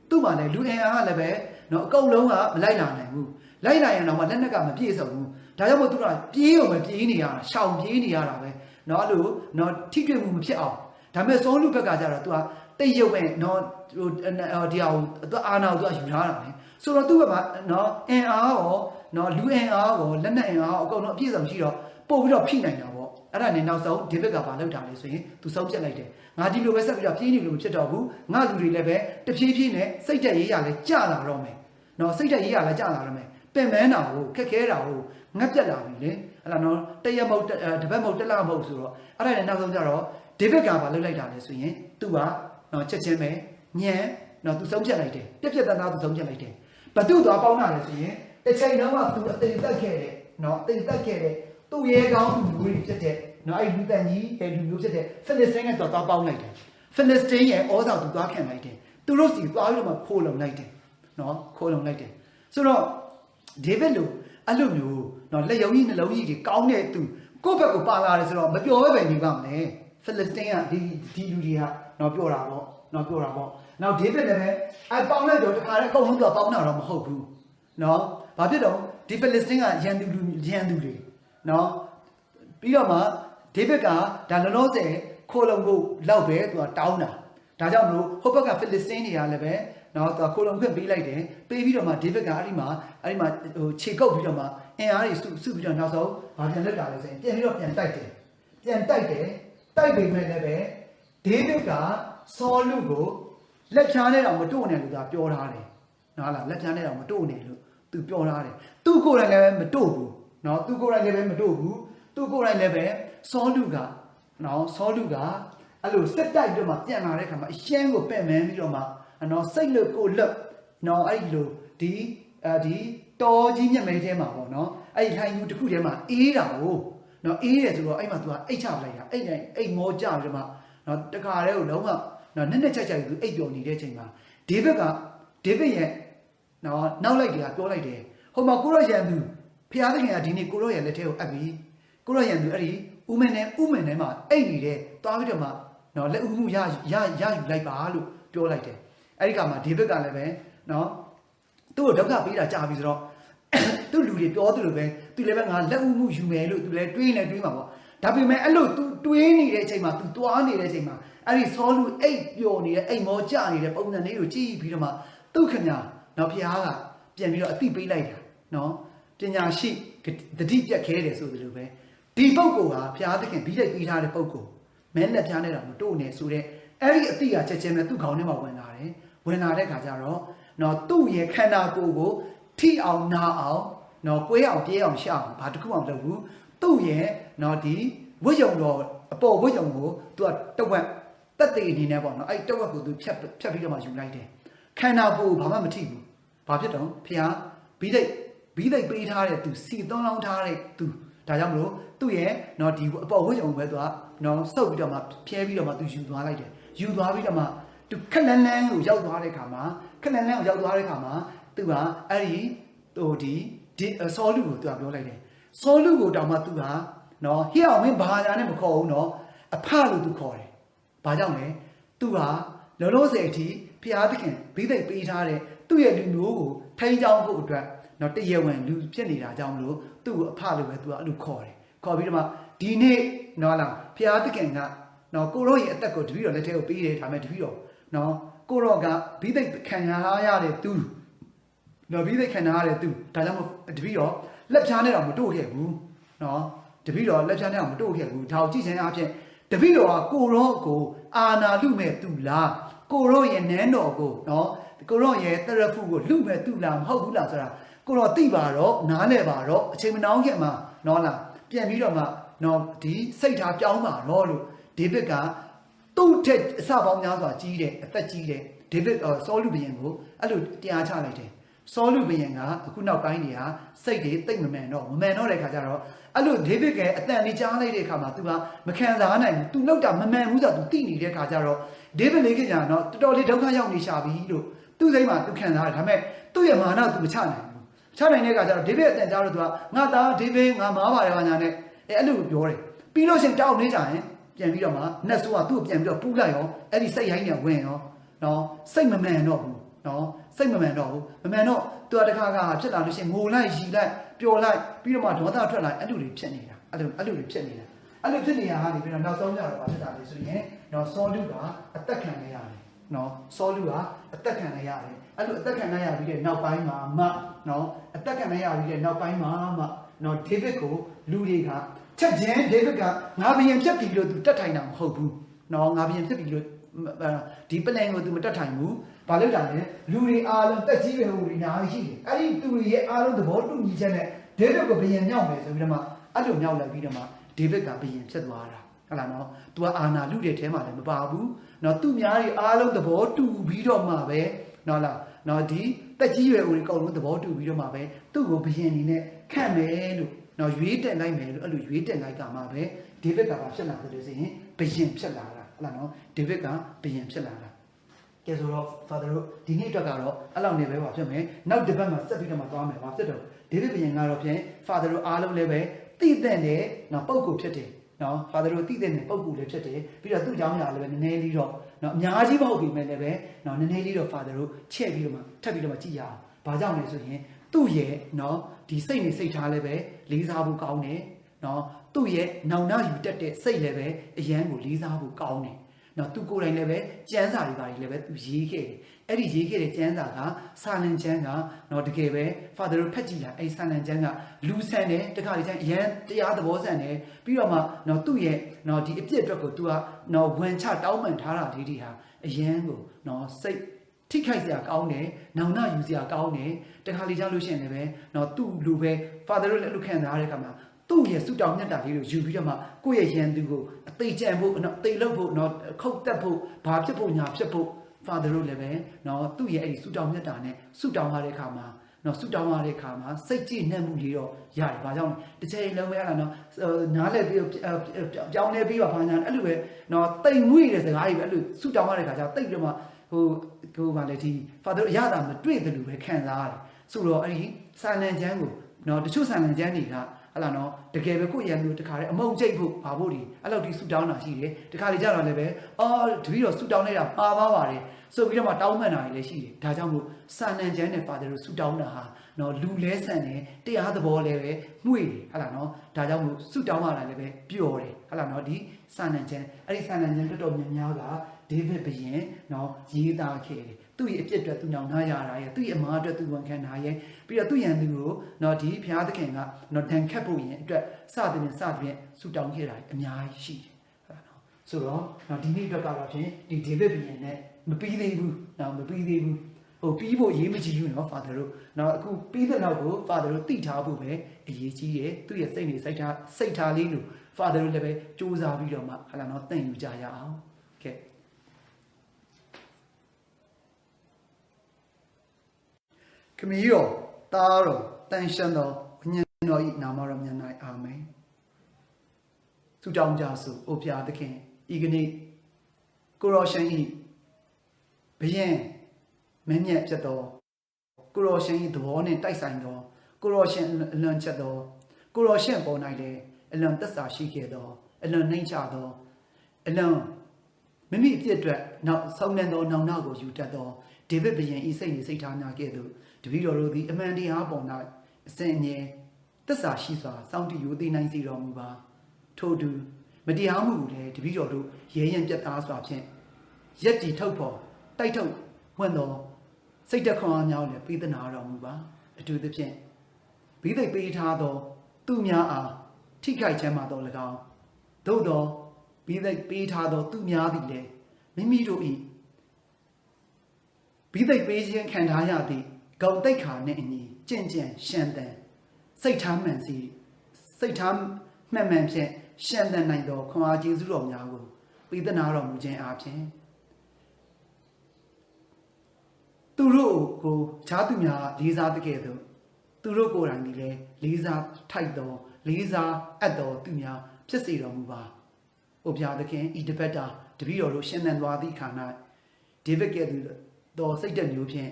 သူ့မှာလည်းလူအင်အားကလည်းပဲနော်အကုန်လုံးကမလိုက်လာနိုင်ဘူးလိုက်လာရင်တော့မှလက်နက်ကမပြည့်စုံဘူးဒါကြောင့်မို့သူကပြေးရုံပဲပြေးနေရတာရှောင်ပြေးနေရတာပဲနော်အဲ့လိုနော်ထိတွေ့မှုမဖြစ်အောင်ဒါပေမဲ့စောလူဘက်ကကြတော့သူကတိတ်ရုပ်ပဲနော်ဒီအောင်သူအာနာကိုသူကယူထားတာပဲဆိုတော့သူကနော်အင်အားရောနော်လူအင်အားရောလက်နက်အင်အားရောအကုန်လုံးအပြည့်စုံရှိတော့ပို့ပြီးတော့ဖိနိုင်တာပေါ့အဲ့ဒါနဲ့နောက်ဆုံးဒေးဗစ်ကဘာလုပ်တာလဲဆိုရင်သူဆုံးဖြတ်လိုက်တယ်ငါဒီလိုပဲဆက်ပြီးတော့ပြေးနေလို့မဖြစ်တော့ဘူးငါလူတွေလည်းပဲတဖြည်းဖြည်းနဲ့စိတ်တက်ရေးရလဲကြာလာတော့မယ်နော်စိတ်တက်ရေးရလဲကြာလာတော့မယ်ပင်မန်းတာကိုခက်ခဲတာကိုငတ်ပြတ်လာပြီလေအဲ့ဒါနော်တရက်မဟုတ်တစ်ပတ်မဟုတ်တစ်လမဟုတ်ဆိုတော့အဲ့ဒါနဲ့နောက်ဆုံးကျတော့ဒေးဗစ်ကဘာလုပ်လိုက်တာလဲဆိုရင်သူကနော်ချက်ချင်းပဲညံနော်သူဆုံးဖြတ်လိုက်တယ်ပြက်သားသူဆုံးဖြတ်လိုက်တယ်ဘသူသွားပေါင်းတာလဲဆိုရင်တစ်ချိန်တော့ကသူအသိတက်ခဲ့တယ်နော်အသိတက်ခဲ့တယ်သူ့ရဲကောင်းလူမျိုးဖြစ်တဲ့နော်အဲ့လူတန်ကြီးတဲ့လူမျိုးဖြစ်တဲ့ဖိလစ်စတင်းနဲ့သွားပေါင်းလိုက်တယ်ဖိလစ်စတင်းရဲ့ဩဇာသူသွားခံလိုက်တယ်သူတို့စီသွားပြီးတော့မှခိုးလုံလိုက်တယ်နော်ခိုးလုံလိုက်တယ်ဆိုတော့ဒေးဗစ်လိုအဲ့လိုမျိုးနော်လက်ရုံကြီးနှလုံးကြီးတွေကောင်းတဲ့သူကိုယ့်ဘက်ကိုပါလာတယ်ဆိုတော့မပျော်ပဲပဲနေပါမလဲဖိလစ်စတင်းကဒီလူတွေကနော်ပြောတာပေါ့နော်နောက်ဒေးဗစ်လည်းပဲအဲ့ပေါင်းလိုက်တော့တခါတည်းအကုန်လုံးတော့ပေါင်းတာတော့မဟုတ်ဘူးနော်ဘာဖြစ်တော့ဒီဖိလစ်စတင်းကရန်သူတွေနော်ပြီးတော့မှဒေးဗစ်ကဒါလောလောဆယ်ခိုးလုံဖို့လောက်ပဲသူကတောင်းတာဒါကြောင့်မလို့ဟိုဘက်ကဖိလစ်စတင်းတွေကလည်းပဲနော်သူကခိုးလုံခွင့်ပေးလိုက်တယ်ပေးပြီးတော့မှဒေးဗစ်ကအဲ့ဒီမှာဟိုခြေကုပ်ပြီးတော့မှအင်အားတွေစုပြီးတော့နောက်ဆုံးဘာပြန်လုပ်တာလဲဆိုရင်ပြန်ပြီးတော့ပြန်တိုက်တယ်တိုက်ပေမဲ့လည်းပဲဒေးဗစ်ကဆောလူကိုလက်ဖြားနဲ့တော့မတို့နဲ့လို့သူပြောထားတယ်နော်လားလက်ဖြားနဲ့တော့မတို့နဲ့လို့သူပြောထားတယ်သူကိုယ်တိုင်လည်းမတို့ဘူးနော်သူကိုယ်တိုင်လည်းမတို့ဘူးသူကိုယ်တိုင်လည်းပဲဆောလူကအဲ့လိုစက်တိုက်တော့မှပြန်လာတဲ့ခါမှာအရှမ်းကိုပင့်မန်းပြီးတော့မှနော်စိတ်လွတ်ကိုလွတ်နော်အဲ့လိုဒီတော်ကြီးမျက်မဲထဲမှာပေါ့နော်အဲ့ဒီထိုင်ယူတစ်ခုထဲမှာအေးတာကိုနော်အေးတယ်ဆိုတော့အဲ့မှာ तू ကအိတ်ချပလိုက်တာအိတ်မောကြပြီးတော့မှနော်တခါတည်းကိုလုံးဝနော်နက်ချိုက်သူအိတ်ပျော်နေတဲ့ချိန်မှာဒေးဗစ်ရဲ့နော်နောက်လိုက်တယ်ကပြောလိုက်တယ်ဟိုမှာကိုရောရန်သူဖျားသခင်ကဒီနေ့ကိုရောရန်လက်ထဲကိုအပ်ပြီးကိုရောရန်သူအဲ့ဒီဥမင်ထဲမှာအိတ်နေတဲ့သွားပြီးတော့မှနော်လက်ဦးမှုရယူလိုက်ပါလို့ပြောလိုက်တယ်အဲ့ဒီကမှဒေးဗစ်ကလည်းပဲနော်သူ့ကိုဒုက္ခပေးတာကြာပြီဆိုတော့သူ့လူတွေပြောသလိုပဲသူလည်းပဲငါလက်ဦးမှုယူမယ်လို့သူလည်းတွေးမှာပေါ့ဒါပေမဲ့အဲ့လိုသူတွေးနေတဲ့အချိန်မှာသူတွားနေတဲ့အချိန်မှာအဲ့ဒီဆောလူအိတ်ပျော်နေတဲ့အိမ်မောကြနေတဲ့ပုံစံလေးကိုကြည့်ပြီးတော့မှသူ့ခင်ဗျာနော်ဖျားကပြန်ပြီးတော့အသိပေးလိုက်တာနော်ပညာရှိတတိပြတ်ခဲတယ်ဆိုသလိုပဲဒီပုဂ္ဂိုလ်ဟာဖျားသခင်ပြီးလိုက်ပြီးထားတဲ့ပုဂ္ဂိုလ်မဲလက်ဖျားနဲ့တော့မတို့နဲ့ဆိုတဲ့အဲ့ဒီအသိကချက်ချင်းပဲသူ့ခေါင်းထဲမှာဝင်လာတဲ့ခါကျတော့နော်သူ့ရဲ့ခန္ဓာကိုယ်ကိုထိအောင်နာအောင်နော်ကွဲအောင်ပြေးအောင်ရှောက်ဘာတစ်ခုမှမလုပ်ဘူးသူ့ရဲ့နော်ဒီဝိယုံတော်အပေါ်ဝိယုံကိုသူကတဝက်တက်သေးအနေနဲ့ပေါ့နော်အဲ့တဝက်ကိုသူဖြတ်ပြီးတော့မှယူလိုက်တယ်ခန္ဓာကိုယ်ဘာမှမထိဘူးဘာဖြစ်တော့ဖျားဘီးသိက်ပေးထားတဲ့သူစီသွန်းလောင်းထားတဲ့သူဒါကြောင့်မလို့သူ့ရဲ့နော်ဒီအပေါ်ဝိယုံပဲသူကနော်စုပ်ပြီးတော့မှဖြဲပြီးတော့မှသူယူသွားလိုက်တယ်ယူသွားပြီးတော့မှသူခက်လန်းလန်းကိုရောက်သွားတဲ့ခါမှာသူကအဲ့ဒီဆောလူကိုသူကပြောလိုက်တယ်ဆောလူကိုတောင်မှသူကနော်ဟိအောင်မင်းဘာညာနဲ့မခေါ်ဘူးနော်အဖလို့သူခေါ်တယ်ဘာကြောင့်လဲသူက လောလောဆယ်အထိဖျားသခင်ဘိသိက်ပေးထားတဲ့သူ့ရဲ့လူမျိုးကိုထိန်းချောင်းဖို့အတွက်နော်တရားဝင်လူဖြစ်နေတာကြောင့်မလို့သူ့ကိုအဖလို့ပဲသူကအဲ့လိုခေါ်တယ်ခေါ်ပြီးတော့မှဒီနေ့နော်လားဖျားသခင်ကနော်ကိုရောရဲ့အသက်ကိုတပည့်တော်လက်ထဲကိုပေးတယ်ဒါမဲ့တပည့်တော်နော်ကိုရောကဘိသိက်ခံရတဲ့သူနော်ဘိသိက်ခံရတဲ့သူဒါကြောင့်မို့တပည့်တော်လက်ဖြားနဲ့တော့မတို့ခဲ့ဘူးနော်တပည့်တော်လက်ဖြားနဲ့တော့မတို့ခဲ့ဘူးဒါကိုကြည့်ခြင်းအပြင်တပည့်တော်ကကိုရောကိုအာနာလူမဲ့သူလားကိုရောရဲ့နန်းတော်ကိုနော်ကိုရောရဲ့တရဖူကိုလူမဲ့သူလားမဟုတ်ဘူးလားဆိုတာကိုရောသိပါတော့နားလဲပါတော့အချိန်မနှောင်းခင်မှာနော်လားပြန်ပြီးတော့မှနော်ဒီစိတ်ထားပြောင်းပါတော့လို့ဒေးဗစ်ကသူ့ထက်အစပေါင်းများစွာကြီးတယ်အသက်ကြီးတယ်ဒေးဗစ်ဆောလူဘုရင်ကိုအဲ့လိုတရားချလိုက်တယ်ဆောလူဘုရင်ကအခုနောက်ပိုင်းနေဟာစိတ်တွေတိတ်မမှန်တော့တဲ့ခါကျတော့အဲ့လိုဒေးဗစ်ကအတန်လေးကြားလိုက်တဲ့အခါမှာ तू ကမခံစားနိုင်ဘူး तू လောက်တာမမှန်ဘူးဆိုတော့ तू သိနေတဲ့ခါကျတော့ဒေးဗစ်လေးကကြာတော့တော်တော်လေးဒုက္ခရောက်နေရှာပြီလို့သူ့စိတ်မှာ तू ခံစားတယ်ဒါပေမဲ့သူ့ရဲ့မာန तू မချနိုင်ဘူးချနိုင်တဲ့ခါကျတော့ဒေးဗစ်အတန်ကြားတော့ तू ကငါသားဒေးဗစ်ငါမားပါတယ်ဘာညာနဲ့အဲ့လိုပြောတယ်ပြီးလို့ရှိရင်တောက်နေကြရင်ပြန်ပြီးတော့မှနတ်ဆိုးကသူ့ကိုပြန်ပြီးတော့ပူးလိုက်ရောအဲ့ဒီစိတ်ရိုင်းနေဝင်ရောနော်စိတ်မမှန်တော့ဘူးနော်စိတ်မမှန်တော့ဘူးမမှန်တော့သူကတခါဖြစ်လာလို့ရှိရင်ငိုလိုက်ရီလိုက်ပျော်လိုက်ပြီးတော့မှဒေါသထွက်လာအဲ့လိုတွေဖြစ်နေတာအဲ့လိုတွေဖြစ်နေတာအဲ့လိုဖြစ်နေတာဟာဒီပြီးတော့နောက်ဆုံးကြတော့ဖြစ်တာလေဆိုရင်နော်ဆောလူကအသက်ခံရရတယ်နော်ဆောလူကအသက်ခံရရတယ်အဲ့လိုအသက်ခံရပြီးတဲ့နောက်ပိုင်းမှာနော်အသက်ခံရပြီးတဲ့နောက်ပိုင်းမှာနော်ဒေးဗစ်ကိုလူတွေကချက်ချင်းဒေးဗစ်ကငါဘယင်ဖြစ်ပြီလို့သူတက်ထိုင်တာမဟုတ်ဘူးနော်ငါဘယင်ဖြစ်ပြီလို့ဒီပလန်ကိုသူမတက်ထိုင်ဘူးဘာလို့တာလဲလူတွေအားလုံးတက်ကြီးပဲဟိုတွေညာရှိတယ်အဲ့ဒီသူတွေရဲ့အားလုံးသဘောတူညီချက်နဲ့ဒေးဗစ်ကိုဘယင်မြောက်မယ်ဆိုပြီးတော့မှအဲ့လိုမြောက်လိုက်ပြီးတော့မှဒေးဗစ်ကဘယင်ဖြစ်သွားတာဟုတ်လားနော်သူကအာနာလူတဲ့ထဲမှာလည်းမပါဘူးနော်သူများတွေအားလုံးသဘောတူပြီးတော့မှပဲနော်လားနော်ဒီတက်ကြီးရွယ်ဦးတွေအကုန်လုံးသဘောတူပြီးတော့မှပဲသူ့ကိုဘယင်အနေနဲ့ခန့်မယ်လို့နော်ရွေးတက်လိုက်မယ်လို့အဲ့လိုရွေးတက်လိုက်ကမှပဲဒေးဗစ်ကဖြစ်လာတယ်လို့ဆိုရင်ဘယင်ဖြစ်လာတာဟုတ်လားနော်ဒေးဗစ်ကဘယင်ဖြစ်လာတာကဲဆိုတော့ father တို့ဒီနေ့အတွက်ကတော့အဲ့လောက်နေပဲပါဖြစ်မယ်နောက်တစ်ပတ်မှာဆက်ပြီးတော့မှသွားမယ်ပါဖြစ်တော့ဒေးဗစ်ဘယင်ကတော့ဖြင့် father တို့အားလုံးလည်းပဲသိတဲ့နဲ့နော်ပုံကိုဖြစ်တယ်နော် father တို့သိတဲ့နဲ့ပုံကိုလည်းဖြစ်တယ်ပြီးတော့သူ့ကြောင့်ညာလည်းပဲနည်းနည်းလေးတော့နော်အများကြီးမဟုတ်ပြီမဲ့လည်းပဲနော်နည်းနည်းလေးတော့ father တို့ချဲ့ပြီးတော့မှထပ်ပြီးတော့မှကြည့်ရအောင်ဘာကြောင့်လဲဆိုရင်သူ့ရဲ့နော်ဒီစိတ်နဲ့စိတ်ထားလည်းပဲလေးစားဖို့ကောင်းတယ်နော်သူ့ရဲ့နောင်နာယူတတ်တဲ့စိတ်လည်းပဲအရန်ကိုလေးစားဖို့ကောင်းတယ်နော်သူကိုယ်တိုင်လည်းပဲကျမ်းစာတွေပါလည်းပဲသူရေးခဲ့တယ်အဲ့ဒီရေးခဲ့တဲ့ကျမ်းစာကစာလံကျမ်းကနော်တကယ်ပဲ father တို့ဖတ်ကြည့်တာအဲ့စာလံကျမ်းကလူဆန်တယ်တခါလေကျမ်းအရန်တရားသဘောဆန်တယ်ပြီးတော့မှနော်သူ့ရဲ့နော်ဒီအပြစ်အတွက်ကို तू ကနော်ဝန်ချတောင်းပန်ထားတာလေးတွေဟာအရန်ကိုနော်စိတ်ထိခိုက်စရာကောင်းတယ်နောင်နာယူစရာကောင်းတယ်တခါလေကျလို့ရှိရင်လည်းပဲနော်သူ့လူပဲ father တို့လည်းလူခံစားရတဲ့ခါမှာသူ့ရဲ့ဆူတောင်းမြတ်တာလေးကိုယူပြီးတော့မှကိုယ့်ရဲ့ရန်သူကိုအသေးချံဖို့နော်အသေးလုပ်ဖို့နော်ခုတ်တက်ဖို့ဘာဖြစ်ဖို့ညာဖြစ်ဖို့ father တို့လည်းပဲနော်သူ့ရဲ့အဲ့ဒီဆူတောင်းမြတ်တာနဲ့ဆူတောင်းရတဲ့ခါမှာနော်ဆူတောင်းရတဲ့ခါမှာစိတ်ကြည်နှံ့မှုလေးတော့ရတယ်။ဘာကြောင့်လဲတစ်ချိန်လုံးပဲအဲ့ဒါနော်နားလဲပြီးပြောင်းလဲပြီးပါဘာညာအဲ့လိုပဲနော်တိမ်ငွေ့တဲ့စကားတွေပဲအဲ့လိုဆူတောင်းရတဲ့ခါကျတိတ်ပြီးတော့မှဟိုဘာလဲဒီ father အရသာမတွေ့တယ်လို့ပဲခံစားရတယ်။ဆိုတော့အဲ့ဒီစာလံကျမ်းကိုနော်တချို့စာလံကျမ်းတွေကဟလာနော်တကယ်ပဲကိုယ့်ရန်သူတခါလေအမုံကျိတ်ဖို့ဘာဖို့ဒီအဲ့လောက်ဒီဆူတောင်းတာရှိတယ်တခါလေကြတော့လည်းပဲအော်တပည့်တော်ဆူတောင်းနေတာပါသွားပါတယ်ဆိုပြီးတော့မှတောင်းပန်တာတွေလည်းရှိတယ်ဒါကြောင့်မို့စာနံကျမ်းနဲ့ father တို့ဆူတောင်းတာဟာနော်လူလဲဆန်တယ်တရားသဘောလည်းပဲနှွေတယ်ဟလာနော်ဒါကြောင့်မို့ဆူတောင်းရတာလည်းပဲပျော်တယ်ဟလာနော်ဒီစာနံကျမ်းအဲ့ဒီစာနံကျမ်းတော်တော်များများကဒေးဗစ်ဘုရင်နော်ရေးသားခဲ့တယ်သူ့ရဲ့အပြစ်အတွက်သူနောင်နာရတာရဲ့သူ့ရဲ့အမားအတွက်သူဝန်ခံတာရဲ့ပြီးတော့သူ့ရန်သူကိုနော်ဒီဘုရားသခင်ကနော်ဒဏ်ခတ်ဖို့ရင်အတွက်စသဖြင့်ဆူတောင်းခဲ့တာအများကြီးရှိတယ်ဟုတ်လားနော်ဆိုတော့နော်ဒီနေ့အတွက်ကတော့ဖြင့်ဒီဒေးဗစ်ဘုရင်နဲ့မပြီးသေးဘူးနော်မပြီးသေးဘူးဟိုပြီးဖို့အရေးမကြီးဘူးနော် father တို့နော်အခုပြီးတဲ့နောက်ကို father တို့သိထားဖို့ပဲအရေးကြီးတယ်သူ့ရဲ့စိတ်နေစိတ်ထားလေးလို့ father တို့လည်းပဲစူးစမ်းပြီးတော့မှဟလာနော်သင်ယူကြရအောင်ကဲခမီးတော်သားတော်တန်ရှင်းတော်ဝိညာဉ်တော်ဤနာမတော်မြတ်၌အာမင်ဆုတောင်းကြစို့အိုဖျားသခင်ဤကနေ့ကိုရောရှင်ဤဘယင်မင်းမြတ်ဖြစ်တော်ကိုရောရှင်ဤသဘောနှင့်တိုက်ဆိုင်တော်ကိုရောရှင်အလွန်ချက်တော်ကိုရောရှင်ပေါ်၌လည်းအလွန်သက်သာရှိခဲ့တော်အလွန်နှိမ့်ချတော်အလွန် မိမိအပြစ်အတွက်နောက်ဆုံးနေသောနောင်နာကိုယူတတ်သောဒေးဗစ်ဘုရင်ဤစိတ်နေစိတ်ထားများကဲ့သို့တပည့်တော်တို့သည်အမှန်တရားပေါ်၌အစဉ်အမြဲသစ္စာရှိစွာစောင့်တည်ယူသိနိုင်စေတော်မူပါထို့အတူမတရားမှုကိုလည်းတပည့်တော်တို့ရဲရင်ပြတ်သားစွာဖြင့်ရက်တီထုတ်ဖော်တိုက်ထုတ်ဝင်သောစိတ်တခွန်အားများလည်းပေးသနာတော်မူပါအထူးသဖြင့်ဘိသိက်ပေးထားသောသူများအားထိခိုက်ချမ်းသာတော်၎င်းသို့သောဘိသိက်ပေးထားသောသူများသည်လည်းမိမိတို့၏ဘိသိက်ပေးခြင်းခံထားရသည့်ဂုဏ်သိက္ခာနှင့်အညီကြင်ကြံရှံတန်စိတ်ထားမှန်စီစိတ်ထားမှန်မှန်ဖြင့်ရှံတန်နိုင်သောခွန်အားကျေးဇူးတော်များကိုပေးသနာတော်မူခြင်းအပြင်သူတို့ကိုခြားသူများလေးစားတဲ့ကဲ့သို့သူတို့ကိုယ်တိုင်ဒီလည်းလေးစားထိုက်သောလေးစားအပ်သောသူများဖြစ်စေတော်မူပါ။အိုဘုရားသခင်ဤတပတ်တာတပည့်တော်တို့ရှင်းသန်သွားသည့်ခါ၌ဒေးဗစ်ကဲ့သို့သောစိတ်ဓာတ်မျိုးဖြင့်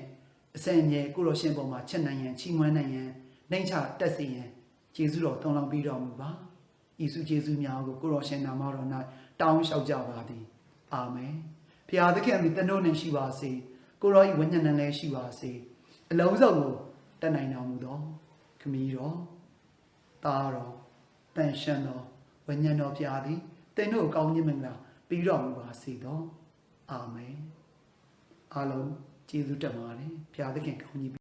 အစဉ်အမြဲကိုတော်ရှင်ပေါ်မှာချက်နိုင်ရန်ချီးမွမ်းနိုင်ရန်နှိမ့်ချတက်စေရန်ယေရှုတော်သွန်လောင်းပေးတော်မူပါ။ယေရှုယေရှုများကိုကိုတော်ရှင်နာမတော်၌တောင်းလျှောက်ကြပါသည်။အာမင်။ဘုရားသခင်သည်တန်တို့နှင့်ရှိပါစေ။ကိုရောဤဝိညာဉ်နဲ့လည်းရှိပါစေအလုံးစုံကိုတတ်နိုင်တော်မူသောခမည်းတော်သားတော်တန်ရှင်းတော်ဝိညာဉ်တော်ဖျားသည်သင်တို့ကောင်းခြင်းမင်္ဂလာပြီးတော်မူပါစေသောအာမင်အားလုံးကျေးဇူးတင်ပါတယ်ဖျားသခင်ကောင်းကြီး